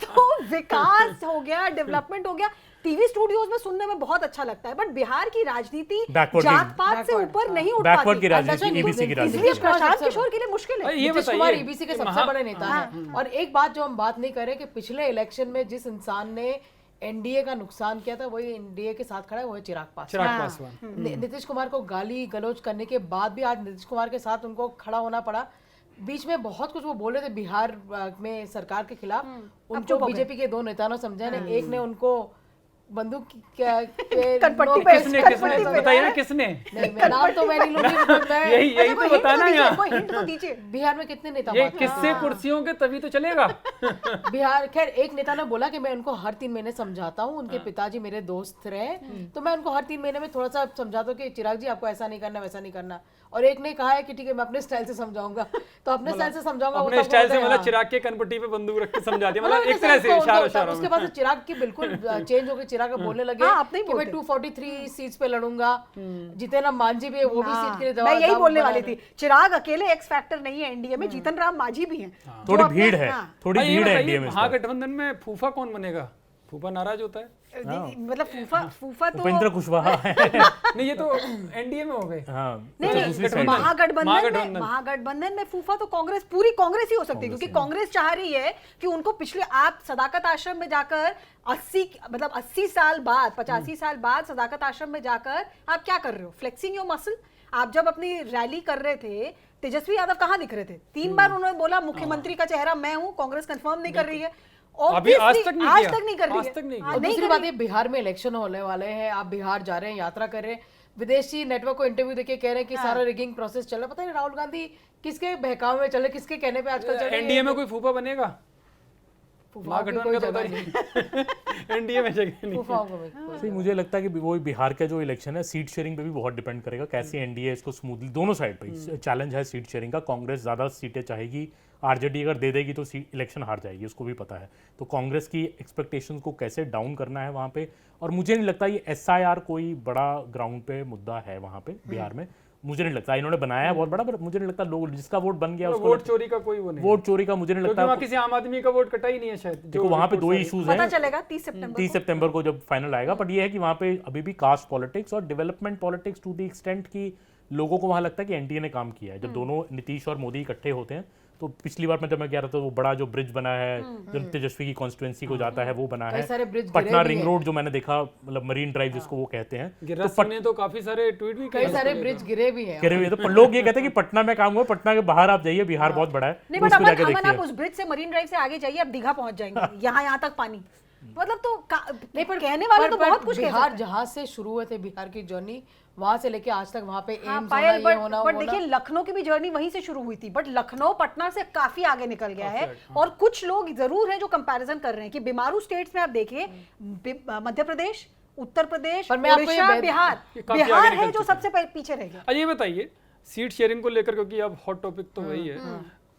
तो विकास हो गया, डेवलपमेंट हो गया, टीवी स्टूडियोज में सुनने में बहुत अच्छा लगता है, बट बिहार की राजनीति जात पात से ऊपर नहीं उठ पाती। बैकवर्ड की राजनीति, ईबीसी की राजनीति। इसलिए प्रशांत किशोर के लिए मुश्किल है। ये नीतीश कुमार बताइए, ईबीसी के सबसे बड़े नेता हैं। और एक बात जो हम बात नहीं कर रहे कि पिछले इलेक्शन में जिस इंसान ने एनडीए का नुकसान किया था वही एनडीए के साथ खड़ा है, वो है चिराग पासवान। नीतीश कुमार को गाली गलौज करने के बाद भी आज नीतीश कुमार के साथ उनको खड़ा होना पड़ा। बीच में बहुत कुछ वो बोले थे बिहार में सरकार के खिलाफ, उनको बीजेपी के दो नेताओं ने समझा नहीं। एक ने उनको बंदूक किसने बताइए ना, किसने? नाम तो मैं नहीं लूंगी। यही तो बताना है यार। हिंट तो दीजिए। बिहार में कितने नेता ये किससे कुर्सियों के तभी तो चलेगा। बिहार, खैर एक नेता ने बोला कि मैं उनको हर 3 महीने समझाता हूँ, उनके पिताजी मेरे दोस्त रहे, तो मैं उनको हर 3 महीने में थोड़ा सा समझाता हूँ कि चिराग जी आपको ऐसा नहीं करना, वैसा नहीं करना। और एक ने कहा है कि ठीक है मैं अपने स्टाइल से समझाऊंगा, तो अपने स्टाइल से समझाऊंगा। अपने स्टाइल से मतलब चिराग के कनपट्टी पे बंदूक रख के समझा दिया, मतलब एक तरह से इशारा। उसके बाद चिराग की बिल्कुल चेंज हो गई, चिराग बोलने लगे कि मैं 243 सीट्स पे लड़ूंगा। जितेन राम मांझी भी है, वो भी सीट के लिए मैं यही बोलने वाली थी, चिराग अकेले एक्स फैक्टर नहीं है एनडीए में, जीतन राम मांझी भी हैं। थोड़ी भीड़ है, थोड़ी भीड़ है एनडीए में। महागठबंधन में फूफा कौन बनेगा? फूफा नाराज होता है, मतलब फूफा तो उपेंद्र कुशवाहा है। नहीं ये तो एनडीए में हो गए। नहीं, महागठबंधन में फूफा तो कांग्रेस, पूरी कांग्रेस ही हो सकती है, क्योंकि कांग्रेस चाह रही है कि उनको पिछले, आप सदाकत आश्रम में जाकर 80 साल बाद, 85 साल बाद सदाकत आश्रम में जाकर आप क्या कर रहे हो? Flexing your muscle. आप जब अपनी रैली कर रहे थे, तेजस्वी यादव कहाँ दिख रहे थे? 3 बार उन्होंने बोला मुख्यमंत्री का चेहरा मैं हूँ, कांग्रेस कंफर्म नहीं कर रही है। अभी आज तक नहीं कर रही है। और दूसरी बात ये, बिहार में इलेक्शन होने वाले हैं, आप बिहार जा रहे हैं, यात्रा कर रहे हैं, विदेशी नेटवर्क को इंटरव्यू देके कह रहे हैं कि सारा रिगिंग प्रोसेस चल रहा है। पता नहीं राहुल गांधी किसके बहकाव में चले, किसके कहने पे आजकल चल रहे हैं। एनडीए में कोई फूफा बनेगा? एनडीए में जगह नहीं। सही, मुझे लगता है कि वो बिहार का जो इलेक्शन है सीट शेयरिंग पे भी बहुत डिपेंड करेगा, कैसी एनडीए इसको स्मूथली, दोनों साइड पे चैलेंज है सीट शेयरिंग का। कांग्रेस ज्यादा सीटें चाहेगी, आरजेडी अगर दे देगी तो इलेक्शन हार जाएगी, उसको भी पता है। तो कांग्रेस की एक्सपेक्टेशंस को कैसे डाउन करना है वहाँ पे, और मुझे नहीं लगता ये एसआईआर कोई बड़ा ग्राउंड पे मुद्दा है वहाँ पे बिहार में। मुझे नहीं लगता, इन्होंने बनाया है बहुत बड़ा, पर मुझे नहीं लगता लोग जिसका वोट बन गया उसको वोट चोरी का कोई वो नहीं, वोट चोरी का मुझे नहीं लगता। वहाँ किसी आम आदमी का वोट कटा ही नहीं है शायद। देखो वहाँ पे 2 इश्यूज हैं, पता चलेगा 30 सितंबर को जब फाइनल आएगा। बट ये है कि वहाँ पे अभी भी कास्ट पॉलिटिक्स और development politics to the extent की लोगों को वहाँ लगता है कि एनडीए ने काम किया है। जब दोनों नीतीश और मोदी इकट्ठे होते हैं, तो पिछली बार जब मैं कह रहा था वो बड़ा जो ब्रिज बना है जो तेजस्वी की कॉन्स्टिट्यूएंसी को जाता है वो बना है, पटना रिंग रोड जो मैंने देखा, मतलब मरीन ड्राइव जिसको वो कहते हैं, गिरिराज सिंह ने तो काफी सारे ट्वीट भी कई सारे ब्रिज गिरे भी हैं। गिरे हुए तो लोग ये कहते हैं कि पटना में काम हुआ, पटना के बाहर आप जाइए, बिहार बहुत बड़ा है, नहीं, बट अमन आप उस ब्रिज से मरीन ड्राइव से आगे जाइए, आप दीघा पहुंच जाएंगे। यहाँ तक पानी मतलब तो नहीं पर कहने वाले तो पर बहुत कुछ कह बिहार सकते हैं। जहाँ से शुरू हुए थे बिहार की जर्नी, वहां से लेके आज तक वहां पे हाँ, एम्स होना, पायल, ये होना, बट वो होना। देखिए लखनऊ की भी जर्नी वहीं से शुरू हुई थी, बट लखनऊ पटना से काफी आगे निकल गया है। हाँ। और कुछ लोग जरूर हैं जो कंपैरिजन कर रहे हैं कि बीमारू स्टेट्स में आप देखिए, मध्य प्रदेश, उत्तर प्रदेश, पर मैं आपको ये उड़ीसा, बिहार, ये काफी आगे बिहार निकल है जो चुके हैं। सबसे पीछे रह गया। अच्छा ये बताइए, सीट शेयरिंग को लेकर, क्योंकि अब हॉट टॉपिक तो वही है,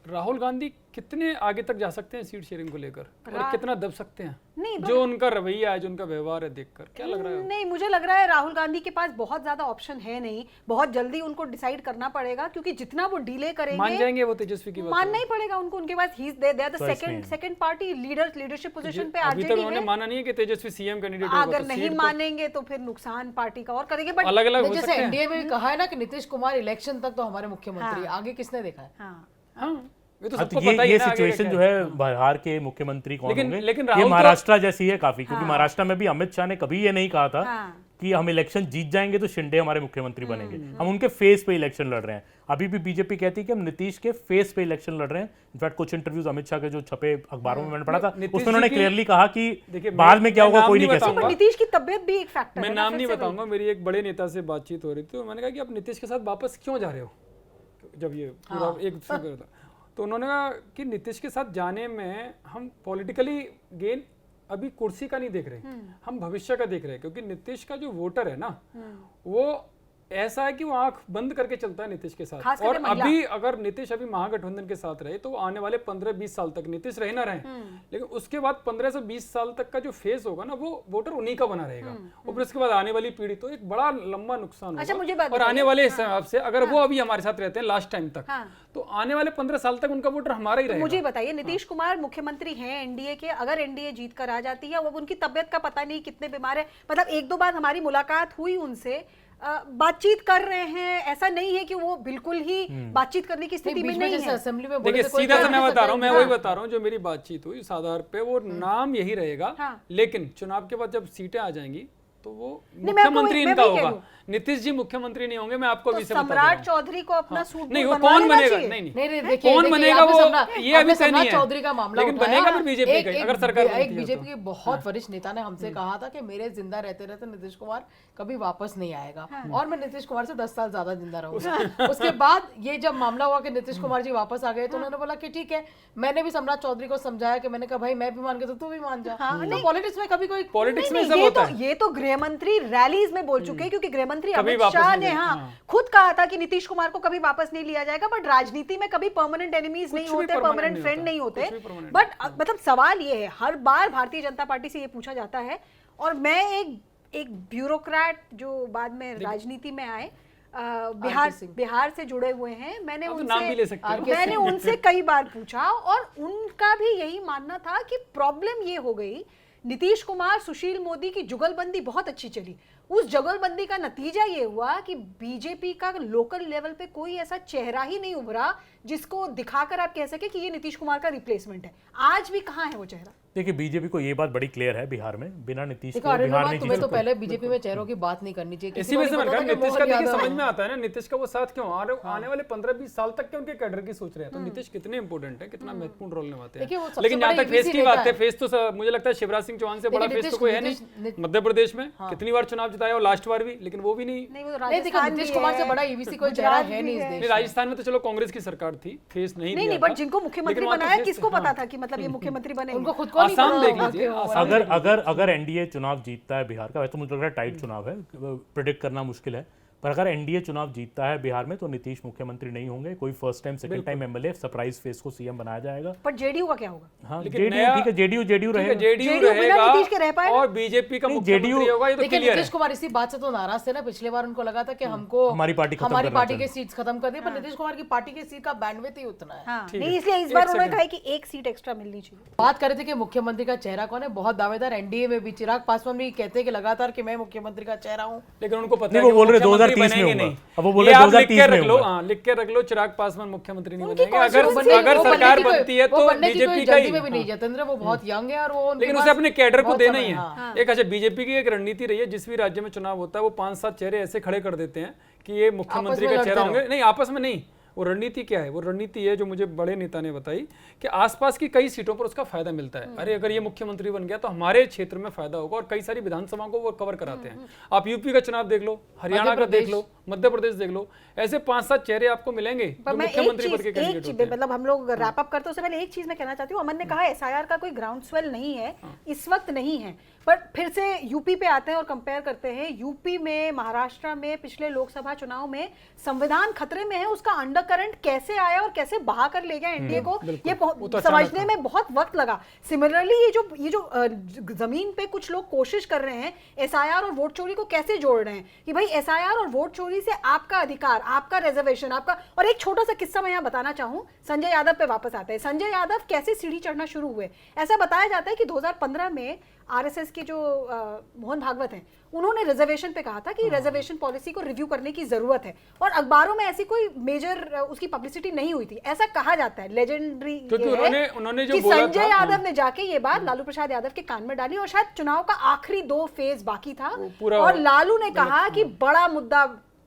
राहुल गांधी कितने आगे तक जा सकते हैं सीट शेयरिंग को लेकर, और कितना दब सकते हैं? नहीं, जो उनका रवैया है, जो उनका व्यवहार है, देखकर क्या लग रहा है? नहीं, मुझे लग रहा है राहुल गांधी के पास बहुत ज्यादा ऑप्शन है नहीं, बहुत जल्दी उनको डिसाइड करना पड़ेगा, क्योंकि जितना वो डिले करेंगे मान जाएंगे वो तेजस्वी की बात? मानना ही पड़ेगा उनको। उनके पास ही दे द Choice नहीं है। सेकंड पार्टी लीडरशिप पोजीशन पे अभी तक आरजेडी उन्होंने है। माना नहीं है कि तेजस्वी सीएम कैंडिडेट होगा, अगर तो नहीं सीट तो मानेंगे तो फिर नुकसान पार्टी का और करेंगे। बट अलग अलग हो जैसे सकते हैं। एनडीए में भी कहा है ना कि नीतीश कुमार इलेक्शन तक तो हमारे मुख्यमंत्री, आगे किसने देखा है? हाँ, हाँ, ये तो हाँ, सबको तो पता ही ये है ना आगे सिचुएशन क्या जो है बिहार के मुख्यमंत्री कौन लेकिन- होंगे, लेकिन ये राहुल तो- महाराष्ट्र जैसी है काफी, क्योंकि महाराष्ट्र में भी अमित शाह ने कभी ये नहीं कहा था हाँ। कि हम इलेक्शन जीत जाएंगे तो शिंदे हमारे मुख्यमंत्री बनेंगे। हम उनके फेस पे इलेक्शन लड़ रहे हैं। अभी भी बीजेपी कहती है कि हम नीतीश के फेस पे इलेक्शन लड़ रहे हैं। इनफैक्ट कुछ इंटरव्यूज अमित शाह के जो छपे अखबारों में मैंने पढ़ा था, नीतीश उसमें उन्होंने जी की- क्लियरली कहा कि देखिए, बाद में क्या मैं होगा नाम कोई नहीं नहीं कह बताऊंगा। सकता। पर नीतीश की तबियत भी एक फैक्टर मैं है ना, नाम फिर नहीं से वही। बताऊंगा, मेरी एक बड़े नेता से बातचीत हो रही थी, तो मैंने कहा कि आप नीतीश के साथ वापस क्यों जा रहे हो, जब ये पूरा एक फिगर था, तो उन्होंने कहा कि नीतीश के साथ जाने में हम पॉलिटिकली गेन अभी कुर्सी का नहीं देख रहे, हम भविष्य का देख रहे हैं, क्योंकि नीतीश का जो वोटर है ना, वो ऐसा है कि वो आंख बंद करके चलता है नीतीश के खास साथ। करके और महिला। अभी अगर नीतीश अभी महागठबंधन के साथ रहे तो आने वाले 15-20 साल तक नीतीश रहे ना रहे, लेकिन उसके बाद 15 से 20 साल तक का जो फेज होगा ना, वो वोटर उन्हीं का बना रहेगा। और फिर उसके बाद आने वाली पीढ़ी तो एक बड़ा लंबा नुकसान अच्छा, होगा। मुझे बात और आने बताइए। वाले हिसाब से अगर वो अभी हमारे साथ रहते हैं लास्ट टाइम तक, हाँ। तो आने वाले 15 साल तक उनका वोटर हमारा ही रहेगा। मुझे बताइए, नीतीश कुमार मुख्यमंत्री हैं एनडीए के, अगर एनडीए जीत कर आ जाती है, वो उनकी तबियत का पता नहीं कितने बीमार है, मतलब एक दो बार हमारी मुलाकात हुई उनसे, बातचीत कर रहे हैं, ऐसा नहीं है कि वो बिल्कुल ही बातचीत करने की स्थिति में बीच में नहीं जैसे है। असेंबली में बोले देखिए थे कोई सीधा कर सा मैं नहीं बता रहा हूँ, सकता। मैं वही बता रहा हूँ, जो मेरी बातचीत हुई उस आधार पे वो नाम यही रहेगा, हाँ। लेकिन चुनाव के बाद जब सीटें आ जाएंगी तो वो नहीं, मैं मुख्यमंत्री मैं इनका वही कह होगा। रही हूँ। नीतीश जी मुख्यमंत्री नहीं होंगे, मैं आपको तो अभी से बता दे रहा सम्राट हूँ। चौधरी को अपना सूट नहीं, बूट वो बनवा कौन लेना बनेगा? चाहिए। नहीं, नहीं। नहीं देखिए, कौन देखिए, बनेगा आपने वो, सम्राट- ये अभी आपने तय नहीं सम्राट है। चौधरी का मामला लेकिन उठाया। बनेगा फिर बीजेपी का ही, एक- अगर सरकार एक बनती है बीजेपी तो। के बहुत वरिष्ठ नेता ने हमसे कहा था कि मेरे जिंदा रहते रहते नीतीश कुमार कभी वापस नहीं आएगा, और मैं नीतीश कुमार से 10 साल ज्यादा जिंदा रहूंगा। उसके बाद ये जब मामला हुआ कि नीतीश कुमार जी वापस आ गए, तो उन्होंने बोला कि ठीक है, मैंने भी सम्राट चौधरी को समझाया कि मैंने कहा भाई मैं भी मान गया तो तू भी मान जा। तो पॉलिटिक्स में कभी कोई पॉलिटिक्स में नहीं, सब ये होता तो है। ये तो गृह मंत्री रैलीज में बोल चुके हैं, क्योंकि गृह मंत्री कभी अमित वापस शाह नहीं ने जाएगा, हाँ हाँ। खुद कहा था कि नीतीश कुमार को कभी वापस नहीं लिया जाएगा, बट राजनीति में कभी परमानेंट एनिमीज नहीं कुछ भी होते, permanent परमानेंट नहीं फ्रेंड होता, नहीं होते। कुछ भी permanent बट मतलब सवाल ये है, हर बार भारतीय जनता पार्टी से ये पूछा जाता है, और मैं एक ब्यूरोक्रेट जो बाद में राजनीति में आए, बिहार से जुड़े हुए हैं, मैंने आप तो नाम भी ले सकते हो। मैंने उनसे कई बार पूछा, और उनका भी यही मानना था कि प्रॉब्लम ये हो गई, नीतीश कुमार सुशील मोदी की जुगलबंदी बहुत अच्छी चली, उस जुगलबंदी का नतीजा ये हुआ कि बीजेपी का लोकल लेवल पे कोई ऐसा चेहरा ही नहीं उभरा जिसको दिखाकर आप कह सके कि ये नीतीश कुमार का रिप्लेसमेंट है। आज भी कहाँ है वो चेहरा? देखिए बीजेपी को ये बात बड़ी क्लियर है, बिहार में बिना नीतीश देखो के बिहार अरुणिमा, नहीं तुम्हें जीत तो सकता। पहले बीजेपी में चेहरों की बात नहीं करनी चाहिए। इसी वजह से मैंने कहा नीतीश का देखिए समझ में आता है ना, नीतीश का वो साथ क्यों आने वाले 15-20 साल तक के उनके कैडर की सोच रहे हैं, तो नीतीश कितने इंपॉर्टेंट है, कितना महत्वपूर्ण रोल निभाते देखिए, वो हैं। सबसे लेकिन जहाँ बड़ा तक फेस ABC की बात नेता है, फेस तो मुझे लगता है शिवराज सिंह चौहान से बड़ा देखिए, फेस तो कोई है नहीं नीतीश- मध्य प्रदेश में। कितनी बार चुनाव जिताया और लास्ट बार भी, लेकिन वो भी नहीं। नहीं, वो नहीं देखो, राजस्थान नीतीश भी कुमार से है, बड़ा ईवीसी कोई चेहरा गुजरात है भी नहीं इस है। देश नहीं, राजस्थान में तो चलो कांग्रेस की सरकार थी, फेस नहीं नहीं दिया बट था। जिनको मुख्यमंत्री लेकिन वहाँ तो बनाया फेस किसको हाँ। पता था कि मतलब ये मुख्यमंत्री बनेंगे? उनको खुद को नहीं आसाम पता देख होगा लीजिए, कि वो- आसाम अगर एनडीए चुनाव जीतता है बिहार का, वैसे तो मुझे लग रहा है टाइट चुनाव है, प्रिडिक्ट करना मुश्किल है, पर अगर एनडीए चुनाव जीतता है बिहार में तो नीतीश मुख्यमंत्री नहीं होंगे, कोई first time second time MLA surprise face को सीएम बनाया जाएगा। पर जेडीयू का क्या होगा? हाँ लेकिन जेडीयू नया- ठीक है, जेडीयू रहेगा। जेडीयू JDU बिना नीतीश के रह रहेगा पाएगा? और बीजेपी का नहीं, मुख्यमंत्री JDU होगा, ये तो देखिए, क्लियर है। नीतीश कुमार इसी बात से तो नाराज थे ना, पिछले बार उनको लगा था कि हमको हमारी पार्टी खत्म हमारी करना पार्टी के चाहिए। सीट्स खत्म कर दिए, पर नीतीश कुमार की पार्टी के सीट का बैंडविड्थ ही उतना है। हाँ, ठीक नहीं है। इसलिए इस एक बार उन्होंने सेकंड। कहा है कि एक सीट एक्स्ट्रा मिलनी चाहिए। बात कर रहे थे कि मुख्यमंत्री का चेहरा कौन है, बहुत दावेदार एनडीए में भी चिराग पासवान भी कहते हैं कि लगातार कि मैं मुख्यमंत्री का चेहरा हूं। लेकिन उनको पता नहीं, है वो बोल रहे मुख्यमंत्री 2030 में बनेंगे होगा। नहीं। अब वो बोल ये रहे आप लिख 2030 के में रख लो, होगा। हाँ लिख के रख लो, चिराग पासवान मुख्यमंत्री नहीं उनकी बनेंगे। अगर constituency- अगर वो बनने सरकार की कोई- बनती है वो तो बनने की कोई बीजेपी का जल्दी ही। में भी नहीं, जतेंद्र वो बहुत यंग है और वो उनके लेकिन पास उसे अपने कैडर को बहुत देना समय ही है। है। हाँ। एक अच्छा बीजेपी की एक रणनीति रही है, जिस भी राज्य में चुनाव होता है वो 5-7 चेहरे ऐसे खड़े कर देते हैं कि ये मुख्यमंत्री में का लड़ते चेहरा रहो। होंगे। नहीं, आपस में नहीं, वो रणनीति क्या है? वो रणनीति है जो मुझे बड़े नेता ने बताई कि आसपास की कई सीटों पर उसका फायदा मिलता है। अरे अगर ये मुख्यमंत्री बन गया तो हमारे क्षेत्र में फायदा होगा, और कई सारी विधानसभाओं को वो कवर कराते हैं। आप यूपी का चुनाव देख लो, हरियाणा का देख लो, मध्य प्रदेश देख लो, ऐसे 5-7 चेहरे आपको मिलेंगे जो मुख्यमंत्री पद के कैंडिडेट होते हैं। मतलब हम लोग रैप अप करते हैं, उससे पहले एक चीज मैं कहना चाहती हूँ। अमन ने कहा एसआईआर का कोई ग्राउंड स्वेल नहीं है, इस वक्त नहीं है, पर फिर से यूपी पे आते हैं और कंपेयर करते हैं। यूपी में, महाराष्ट्र में पिछले लोकसभा चुनाव में संविधान खतरे में है, उसका अंडरकरंट कैसे आया और कैसे बहा कर ले गया एनडीए को, ये तो समझने में बहुत वक्त लगा। सिमिलरली ये जो जमीन पे कुछ लोग कोशिश कर रहे हैं एसआईआर और वोट चोरी को कैसे जोड़ रहे हैं कि भाई एसआईआर और वोट चोरी से आपका अधिकार, आपका रिजर्वेशन, आपका। और एक छोटा सा किस्सा मैं यहाँ बताना चाहूँ, संजय यादव पे वापस आते हैं। संजय यादव कैसे सीढ़ी चढ़ना शुरू हुए? ऐसा बताया जाता है कि 2015 में आरएसएस के जो मोहन भागवत हैं, उन्होंने रिजर्वेशन पे कहा था कि रिजर्वेशन पॉलिसी को रिव्यू करने की जरूरत है, और अखबारों में ऐसी कोई मेजर उसकी पब्लिसिटी नहीं हुई थी, ऐसा कहा जाता है। लेजेंडरी क्योंकि उन्होंने जो बोला संजय यादव ने जाके ये बात लालू प्रसाद यादव के कान में डाली, और शायद चुनाव का आखिरी 2 फेज बाकी था, और लालू ने कहा कि बड़ा मुद्दा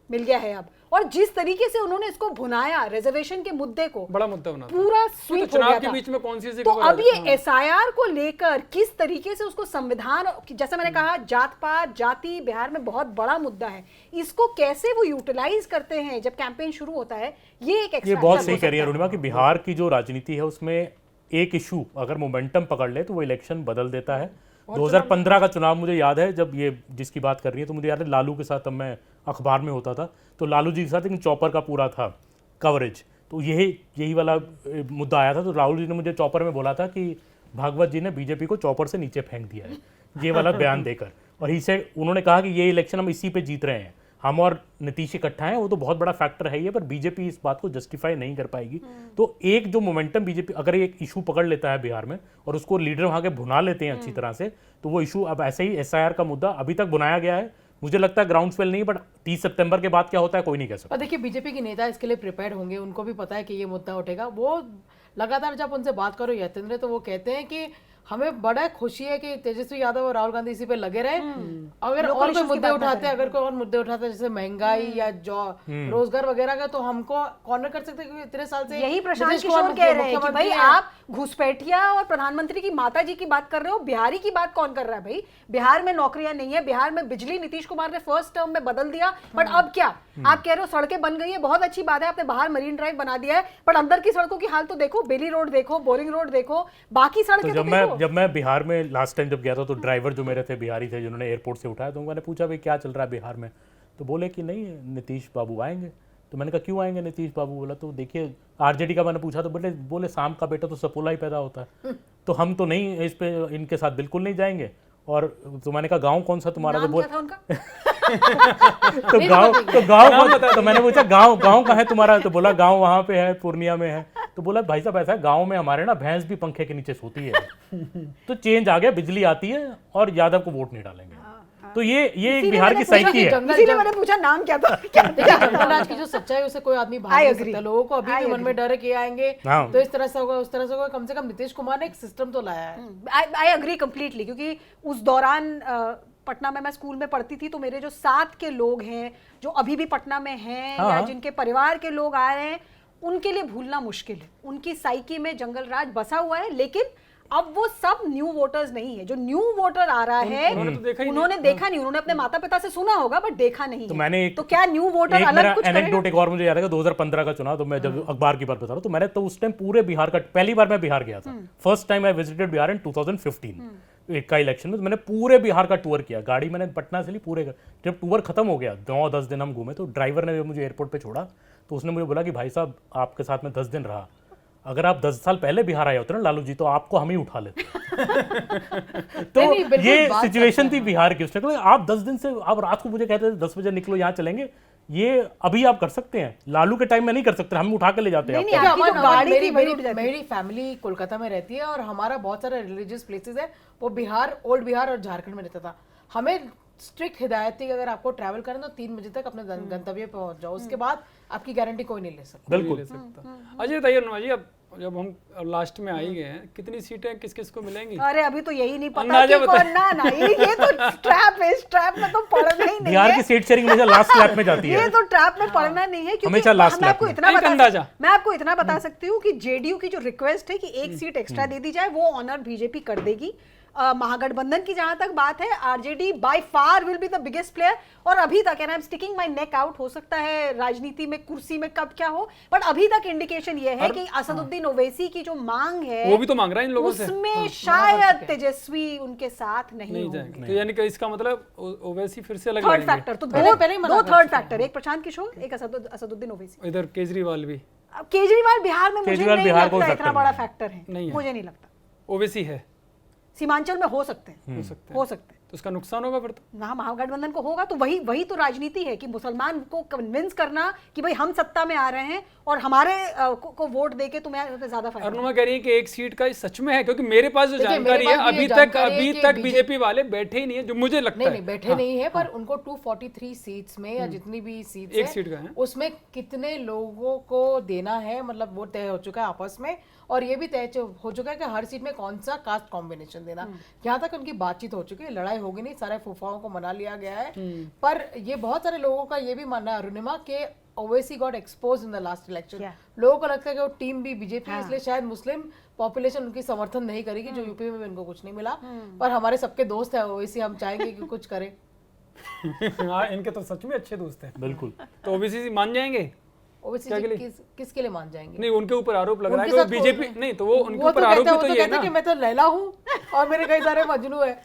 मिल गया है अब। और जिस तरीके से उन्होंने इसको भुनाया, रिजर्वेशन के मुद्दे को बड़ा मुद्दा बना, पूरा स्वीप हो चुनाव गया के था। बीच में कौन सी तो अब ये एसआईआर को लेकर किस तरीके से उसको संविधान, जैसे मैंने कहा जात पात जाति बिहार में बहुत बड़ा मुद्दा है, इसको कैसे वो यूटिलाइज करते हैं जब कैंपेन शुरू होता है, ये एक ये बहुत सही कह रही है अरुणिमा कि बिहार की जो राजनीति है उसमें एक इशू अगर मोमेंटम पकड़ ले तो वो इलेक्शन बदल देता है। 2015 का चुनाव मुझे याद है, जब ये जिसकी बात कर रही है तो मुझे याद है लालू के साथ, तब मैं अखबार में होता था, तो लालू जी के साथ एक चॉपर का पूरा था कवरेज, तो यही वाला मुद्दा आया था। तो लालू जी ने मुझे चॉपर में बोला था कि भागवत जी ने बीजेपी को चॉपर से नीचे फेंक दिया है, ये वाला बयान देकर। और उन्होंने कहा कि ये इलेक्शन हम इसी पे जीत रहे हैं, हम और नीतीश इकट्ठा हैं, वो तो बहुत बड़ा फैक्टर है ये, पर बीजेपी इस बात को जस्टिफाई नहीं कर पाएगी। तो एक जो मोमेंटम बीजेपी अगर एक इशू पकड़ लेता है बिहार में और उसको लीडर वहां के भुना लेते हैं अच्छी तरह से, तो वो इशू अब ऐसे ही एसआईआर का मुद्दा अभी तक बुनाया गया है, मुझे लगता है ग्राउंड स्वेल नहीं, बट 30 सितंबर के बाद क्या होता है कोई नहीं कह सकता। और देखिए बीजेपी के नेता इसके लिए प्रिपेयर्ड होंगे, उनको भी पता है कि ये मुद्दा उठेगा। वो लगातार जब उनसे बात करो यतेंद्र, तो वो कहते हैं कि हमें बड़ा खुशी है कि तेजस्वी यादव और राहुल गांधी इसी पे लगे रहे। अगर और कोई मुद्दे उठाते हैं, अगर कोई और मुद्दे उठाते हैं जैसे महंगाई या रोजगार वगैरह का, तो हमको कॉर्नर कर सकते हैं, क्योंकि इतने साल से यही प्रशांत किशोर कह रहे हैं कि भाई आप घुसपैठिया और प्रधानमंत्री की माता जी की बात कर रहे हो, बिहारी की बात कौन कर रहा है? भाई बिहार में नौकरियां नहीं है, बिहार में बिजली नीतीश कुमार ने फर्स्ट टर्म में बदल दिया, बट अब क्या आप कह रहे हो सड़कें बन गई है, बहुत अच्छी बात है, आपने बाहर मरीन ड्राइव बना दिया है, पर अंदर की सड़कों की हाल तो देखो, बेली रोड देखो, बोरिंग रोड देखो, बाकी सड़कें तो देखो। जब मैं बिहार में लास्ट टाइम जब गया था तो ड्राइवर जो मेरे थे बिहारी थे, जिन्होंने एयरपोर्ट से उठाया, तो मैंने पूछा भाई क्या चल रहा है बिहार में, तो बोले कि नहीं नीतीश बाबू आएंगे। तो मैंने कहा क्यों आएंगे नीतीश बाबू? बोला तो देखिए आरजेडी का मैंने पूछा तो बोले शाम का बेटा तो सपोला ही पैदा होता है, तो हम तो नहीं इस पे इनके साथ बिल्कुल नहीं जाएंगे। और तो मैंने कहा गांव कौन सा तुम्हारा? तो गांव तो मैंने पूछा गांव कहाँ है तुम्हारा? तो बोला गांव वहां पे है, पूर्णिया में है। तो बोला भाई साहब ऐसा है, गांव में हमारे ना भैंस भी पंखे के नीचे सोती है। तो चेंज आ गया, बिजली आती है और यादव को वोट नहीं डालेंगे। तो ये एक बिहार की साइकी है। इसीलिए मैंने पूछा नाम क्या था। जंगल की जो सच्चाई उसे कोई आदमी भाग नहीं सकता। लोगों को अभी भी मन में डर है कि आएंगे तो इस तरह से होगा उस तरह से होगा। कम से कम नीतीश कुमार ने एक सिस्टम तो लाया है। आई अग्री कंप्लीटली, क्योंकि उस दौरान पटना में मैं स्कूल में पढ़ती थी, तो मेरे जो साथ के लोग हैं जो अभी भी पटना में हैं या जिनके परिवार के लोग आ रहे हैं, उनके लिए भूलना मुश्किल है। उनकी साइकी में जंगल राज बसा हुआ है, लेकिन अब वो सब न्यू वोटर्स नहीं है। जो न्यू वोटर आ रहा है उन्होंने देखा नहीं, उन्होंने अपने माता पिता से सुना होगा बट देखा नहीं तो है। मैंने तो क्या न्यू वोटर अलग कुछ एनेक्डोट एक और मुझे याद है 2015 का चुनाव, तो मैं जब अखबार की बात बता रहा हूँ, तो मैंने तो उस टाइम पूरे बिहार का, पहली बार मैं बिहार गया था, first time I visited Bihar in 2015 का इलेक्शन में। तो मैंने पूरे बिहार का टूर किया, गाड़ी मैंने पटना से ली पूरे का। जब टूर खत्म हो गया, 9-10 दिन हम घूमे, तो ड्राइवर ने मुझे एयरपोर्ट पे छोड़ा, तो उसने मुझे बोला कि भाई साहब आपके साथ में 10 दिन रहा, अगर आप 10 साल पहले बिहार आए होते ना लालू जी, तो आपको हम ही उठा लेते। तो ये सिचुएशन थी बिहार की। उसने कहा आप 10 दिन से, आप रात को मुझे कहते थे 10 बजे निकलो यहाँ चलेंगे, ये अभी आप कर सकते हैं, लालू के टाइम में नहीं कर सकते, हम उठा के ले जाते हैं। मेरी फैमिली कोलकाता में रहती है और हमारा बहुत सारा रिलीजियस प्लेसेस है, वो बिहार, ओल्ड बिहार और झारखंड में रहता था। हमें स्ट्रिक्ट हिदायत थी कि अगर आपको ट्रैवल करना तो 3 बजे तक अपने गंतव्य पे पहुंच जाओ, उसके बाद आपकी गारंटी कोई नहीं ले सकता। बिल्कुल ले सकता। अजय तैयार जी, अब जब हम लास्ट में आ ही गए हैं, कितनी सीटें किस किस को मिलेंगी? अरे अभी तो यही नहीं पता अंदाजा कि बता। कौन ना ना ये तो ट्रैप है, इस ट्रैप में तो पड़ना ही नहीं बिहार है। की सीट शेयरिंग हमेशा लास्ट लैप में जाती है। ये तो ट्रैप में पड़ना नहीं है, क्योंकि हमेशा last मैं lap आपको में। इतना एक बता अंदाजा। मैं आपको इतना बता सकती हूँ कि जेडीयू की जो रिक्वेस्ट है कि एक सीट एक्स्ट्रा दे दी जाए, वो ऑनर बीजेपी कर देगी। महागठबंधन की जहां तक बात है, RJD by far will be the biggest player. और अभी तक, and I am sticking my neck out, हो सकता है राजनीति में कुर्सी में कब क्या हो, बट अभी तक इंडिकेशन ये है कि असदुद्दीन ओवैसी की जो मांग है वो भी तो मांग रहा है इन लोगों से। उसमें शायद तेजस्वी उनके साथ नहीं नहीं होंगे। जाएंगे, तो यानी कि इसका मतलब ओवैसी फिर से अलग थर्ड लड़ेंगे। फैक्टर तो पहले ही मना दो कर थर्ड चुके हैं। फैक्टर, एक प्रशांत किशोर, एक असदुद्दीन ओवैसी। इधर केजरीवाल भी अब केजरीवाल बिहार में मुझे केजरीवाल नहीं बिहार को लगता factor इतना बड़ा नहीं है। फैक्टर है, नहीं है। मुझे नहीं लगता। ओवैसी है, सीमांचल में हो सकते हैं, हो सकते हो हैं, सकते हैं तो उसका नुकसान होगा फिर तो। ना, महागठबंधन को होगा। तो वही तो राजनीति है कि मुसलमान को कन्विंस करना कि भाई हम सत्ता में आ रहे हैं और हमारे को वोट देके तुम्हें ज्यादा फायदा अरुणिमा कह रही है कि एक सीट का सच में है, क्योंकि मेरे पास जो देखिए, जानकारी मेरे है पास भी ये अभी जानकारी है अभी कि तक बीजेपी वाले बैठे ही नहीं है, जो मुझे लगता नहीं है। नहीं बैठे नहीं है, पर उनको 243 सीट्स में या जितनी भी सीट्स एक है, सीट का है। उसमें कितने लोगों को देना है, मतलब वो तय हो चुका है आपस में। और ये भी तय हो चुका है कि हर सीट में कौन सा कास्ट कॉम्बिनेशन देना। यहाँ तक उनकी बातचीत हो चुकी है, लड़ाई होगी नहीं, सारे फूफाओं को मना लिया गया है। पर ये बहुत सारे लोगों का ये भी मानना है अरुणिमा के Owaisi got expose in the last election. लोगों को लगता है कि वो टीम भी बीजेपी है, इसलिए शायद मुस्लिम पॉपुलेशन उनकी समर्थन नहीं करेगी, जो यूपी में भी उनको कुछ नहीं मिला। पर हमारे सबके दोस्त है ओवैसी, हम चाहेंगे कि कुछ करे। हाँ, इनके तो सच में अच्छे दोस्त हैं। बिल्कुल। तो ओबीसी मान जाएंगे? ओवैसी क्या के जी लिए? किसके लिए मान जाएंगे? नहीं, उनके ऊपर आरोप लग रहा है उनके कि वो साथ बीजेपी वो- नहीं, तो वो उनके वो ऊपर तो आरोप कहते भी वो तो तो ये है कहते ना। कि मैं तो लैला हूँ और मेरे कई सारे मजनू है।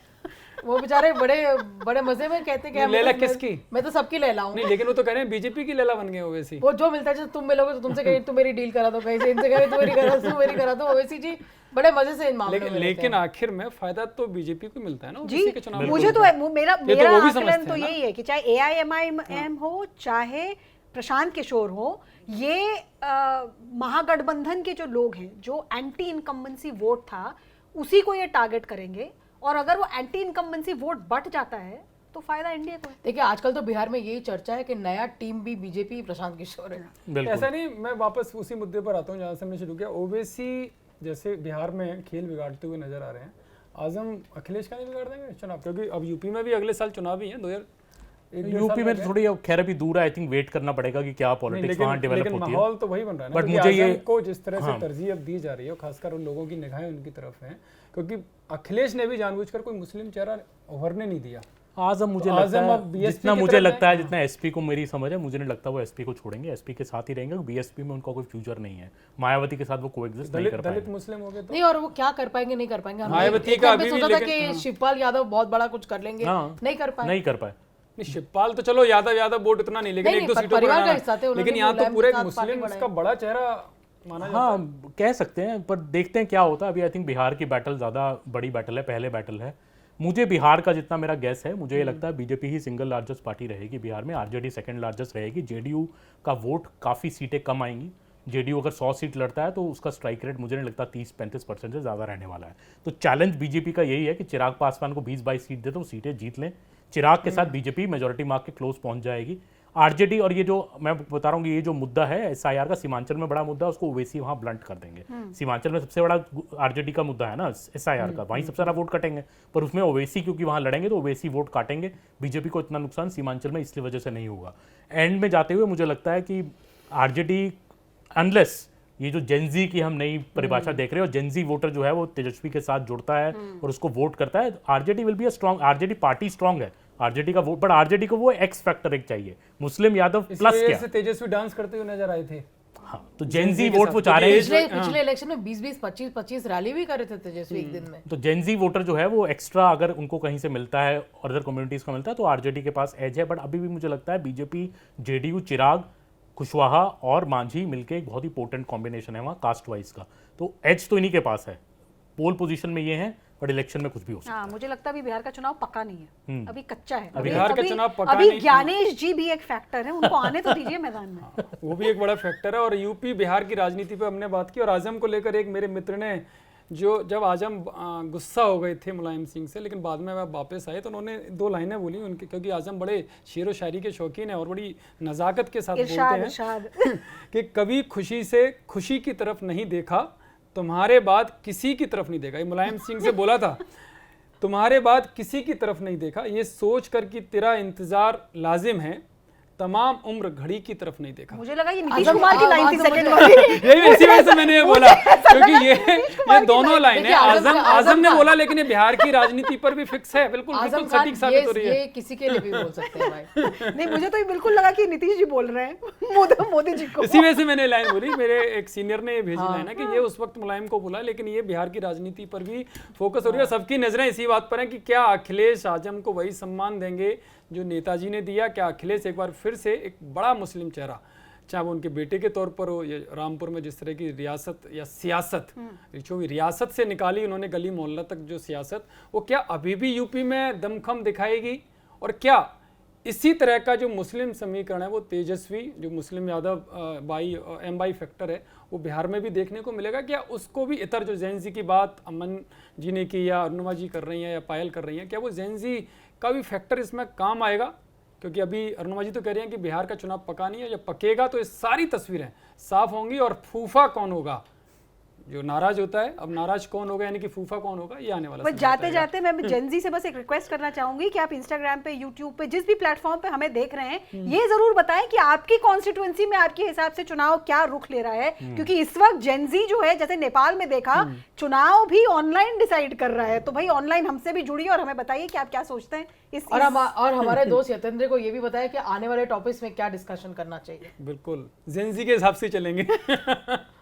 वो बेचारे बड़े बड़े मजे में कहते कि नहीं, मैं लैला तो- किसकी? मैं तो सबकी लैला हूँ। नहीं, लेकिन वो तो कह रहे हैं बीजेपी की लैला बन गए ओवैसी। वो जो मिलता है, जैसे तुम मिलोगे तो तुमसे कहीं तुम मेरी डील करा दो, कहीं से इनसे कहीं तू मेरी करा दो, तू मेरी करा दो। ओवैसी जी बड़े मजे से इन मामलों में रहते लेकिन हैं। आखिर में फायदा तो बीजेपी को मिलता है ना जी, ओबीसी के चुनाव में। मुझे तो मेरा ये तो वो भी आकलन समझते तो हैं ना। यही है कि चाहे एआईएमआईएम हो, चाहे प्रशांत किशोर हो, ये महागठबंधन के जो लोग हैं, जो एंटी इनकम्बेंसी वोट था, उसी को ये टारगेट करेंगे। और अगर वो एंटी इनकम्बेंसी वोट बढ़ जाता है तो फायदा इंडिया को है। देखिए, आजकल तो बिहार में यही चर्चा है कि नया टीम भी बीजेपी प्रशांत किशोर है। बिल्कुल। ऐसा नहीं, मैं वापस उसी मुद्दे पर आता हूँ जहाँ से हमने शुरू किया। ओवैसी जैसे बिहार में खेल बिगाड़ते हुए नजर आ रहे हैं, आजम अखिलेश का नहीं बिगाड़ देंगे चुनाव? क्योंकि अब यूपी में भी अगले साल चुनाव ही है, 2001 यूपी में थोड़ी अब खैर अभी दूर है, आई थिंक वेट करना पड़ेगा कि क्या पॉलिटिक्स वहाँ डेवलप होती है। माहौल तो वही बन रहा है ना। But क्योंकि मुझे ये- आजम को जिस तरह से तरजीह अब दी जा रही है, खासकर उन लोगों की निगाहें उनकी तरफ हैं, क्योंकि अखिलेश ने भी जानबूझकर कोई मुस्लिम चेहरा उभरने नहीं दिया। आजम मुझे तो लगता आजम है, अब BSP जितना की मुझे तरफ लगता है, जाएंगे। जितना एसपी को मेरी समझ है, मुझे नहीं लगता वो एसपी को छोड़ेंगे, एसपी के साथ ही रहेंगे। बीएसपी में उनका कोई फ्यूचर नहीं है, मायावती के साथ वो कोएग्जिस्ट नहीं कर दलित पाएंगे। मुस्लिम हो गए तो नहीं, और वो क्या कर पाएंगे नहीं कर पाएंगे। हमने मायावती एक का टाइम पे अभी भी सोचा था लेकिन- कि शिवपाल यादव बहुत बड़ा कुछ कर लेंगे, हाँ। नहीं कर पाए। नहीं कर पाए। नहीं, शिवपाल तो चलो यादव वोट इतना नहीं, लेकिन नहीं, एक दो पर सीटों पर परिवार का आना। हिस्सा थे, उन्होंने लेकिन यहाँ तो मुलायम पूरे के साथ मुस्लिम पार्टी उसका बड़ा चेहरा माना जाता है। हाँ, कह सकते हैं, पर देखते हैं क्या होता है। अभी आई थिंक बिहार की बैटल ज़्यादा बड़ी बैटल है, पहले बैटल है। मुझे बिहार का जितना मेरा गैस है, मुझे ये लगता है बीजेपी ही सिंगल लार्जेस्ट पार्टी रहेगी बिहार में, आरजेडी सेकंड लार्जेस्ट रहेगी। जेडीयू का वोट काफ़ी सीटें कम आएंगी। जेडीयू अगर 100 सीट लड़ता है तो उसका स्ट्राइक रेट मुझे नहीं लगता 30-35% से ज़्यादा रहने वाला है। तो चैलेंज बीजेपी का यही है कि चिराग पासवान को 20-22 सीट दे तो सीटें जीत लें। चिराग के साथ बीजेपी मेजोरिटी मार्क के क्लोज पहुंच जाएगी। आरजेडी और ये जो मैं बता रहा हूँ, ये जो मुद्दा है एसआईआर का, सीमांचल में बड़ा मुद्दा है, उसको ओवैसी वहाँ ब्लंट कर देंगे। सीमांचल में सबसे बड़ा आरजेडी का मुद्दा है ना एसआईआर का, वहीं सबसे ज़्यादा वोट कटेंगे। पर उसमें ओवैसी क्योंकि वहाँ लड़ेंगे तो ओवैसी वोट काटेंगे। बीजेपी को इतना नुकसान सीमांचल में इसलिए वजह से नहीं होगा। एंड में जाते हुए मुझे लगता है कि आरजेडी, अनलेस ये जो जेनजी की हम नई परिभाषा देख रहे हो, जेनजी वोटर जो है वो तेजस्वी के साथ जुड़ता है और उसको वोट करता है, RJD will be a strong, RJD party strong है, आरजेडी का वोट, बट आरजेडी को वो एक्स फैक्टर एक चाहिए, मुस्लिम यादव इस प्लस वजह क्या। से तेजस्वी डांस करते हुए नजर आए थे। हाँ, तो जेनजी के वोट साथ, वो चाह रहे हैं। पिछले इलेक्शन में 20-20, 25-25 रैली भी कर रहे थे तेजस्वी एक दिन में। तो जेनजी वोटर जो है वो एक्स्ट्रा अगर उनको कहीं से मिलता है और अदर कम्युनिटीज का मिलता है तो आरजेडी के पास एज है। बट अभी भी मुझे लगता है बीजेपी, जेडीयू, चिराग, कुशवाहा और मांझी मिलके एक बहुत ही पोटेंट कॉम्बिनेशन है वहाँ कास्ट वाइज का। तो एज तो इन्हीं के पास है, पोल पोजीशन में ये है, बट इलेक्शन में कुछ भी हो सकता है। हाँ, मुझे लगता है अभी बिहार का चुनाव पक्का नहीं है, अभी कच्चा है। बिहार का चुनाव पक्का अभी नहीं। ज्ञानेश जी भी एक फैक्टर है, उनको आने तो दीजिए मैदान में। वो भी एक बड़ा फैक्टर है। और यूपी बिहार की राजनीति पे हमने बात की, और आजम को लेकर एक मेरे मित्र ने, जो जब आजम गुस्सा हो गए थे मुलायम सिंह से, लेकिन बाद में वह वापस आए तो उन्होंने 2 लाइनें बोली उनकी, क्योंकि आजम बड़े शेर व शायरी के शौकीन हैं और बड़ी नज़ाकत के साथ बोलते इरशाद हैं इरशाद कि कभी खुशी से खुशी की तरफ नहीं देखा, तुम्हारे बाद किसी की तरफ नहीं देखा, ये मुलायम सिंह से बोला था, तुम्हारे बाद किसी की तरफ नहीं देखा, ये सोच कर कि तेरा इंतजार लाजिम है, तमाम उम्र घड़ी की तरफ नहीं देखा। मुझे लगा ये नीतीश आजम- कुमार की 90 आजम सेकंड मुझे- वाली ये इसी वजह से मैंने ये बोला, क्योंकि ये दोनों लाइनें देखिए, आजम आजम का- आजम आजम ने का- बोला, लेकिन ये बिहार की राजनीति पर भी फिक्स है, बिल्कुल आजम बिल्कुल खान सटीक साबित हो रही है। ये किसी के लिए भी बोल सकते हैं भाई। नहीं, मुझे तो ये बिल्कुल लगा कि नीतीश जी बोल रहे हैं मोदी जी को। इसी वजह से मैंने लाइन बोली, मेरे एक सीनियर ने ये भेजी लाइन है कि ये उस वक्त मुलायम को बोला, लेकिन ये बिहार की राजनीति पर भी फोकस हो रही है। सबकी नजरें इसी बात पर हैं कि क्या अखिलेश आजम को वही सम्मान देंगे जो नेताजी ने दिया, क्या अखिलेश एक बार फिर से एक बड़ा मुस्लिम चेहरा, चाहे वो उनके बेटे के तौर पर हो या रामपुर में जिस तरह की रियासत या सियासत, जो भी रियासत से निकाली उन्होंने गली मोहल्ला तक जो सियासत, वो क्या अभी भी यूपी में दमखम दिखाएगी? और क्या इसी तरह का जो मुस्लिम समीकरण है वो तेजस्वी, जो मुस्लिम यादव एम बाई फैक्टर है, वो बिहार में भी देखने को मिलेगा? क्या उसको भी इतर जो जैन जी की बात अमन जी ने की या अरुणिमा जी कर रही हैं या पायल कर रही हैं, क्या वो जैन जी का भी फैक्टर इसमें काम आएगा? क्योंकि अभी अरुणिमा जी तो कह रही हैं कि बिहार का चुनाव पका नहीं है, जब पकेगा तो ये सारी तस्वीरें साफ होंगी और फूफा कौन होगा जो नाराज होता है, अब नाराज कौन होगा यानी कि फूफा कौन होगा, ये आने वाला बस समय जाते बताएगा। जाते मैं जेनजी से बस एक रिक्वेस्ट करना चाहूंगी कि आप इंस्टाग्राम पे, यूट्यूब पे, जिस भी प्लेटफॉर्म पे हमें देख रहे हैं, ये जरूर बताएं कि आपकी कॉन्स्टिट्यूएंसी में आपके हिसाब से चुनाव क्या रुख ले रहा है, क्योंकि इस वक्त जेनजी जो है, जैसे नेपाल में देखा, चुनाव भी ऑनलाइन डिसाइड कर रहा है। तो भाई ऑनलाइन हमसे भी जुड़िए और हमें बताइए कि आप क्या सोचते हैं इस और हमारे दोस्त यतेंद्र को ये भी बताया कि आने वाले टॉपिक्स में क्या डिस्कशन करना चाहिए। बिल्कुल जेन जी के हिसाब से चलेंगे।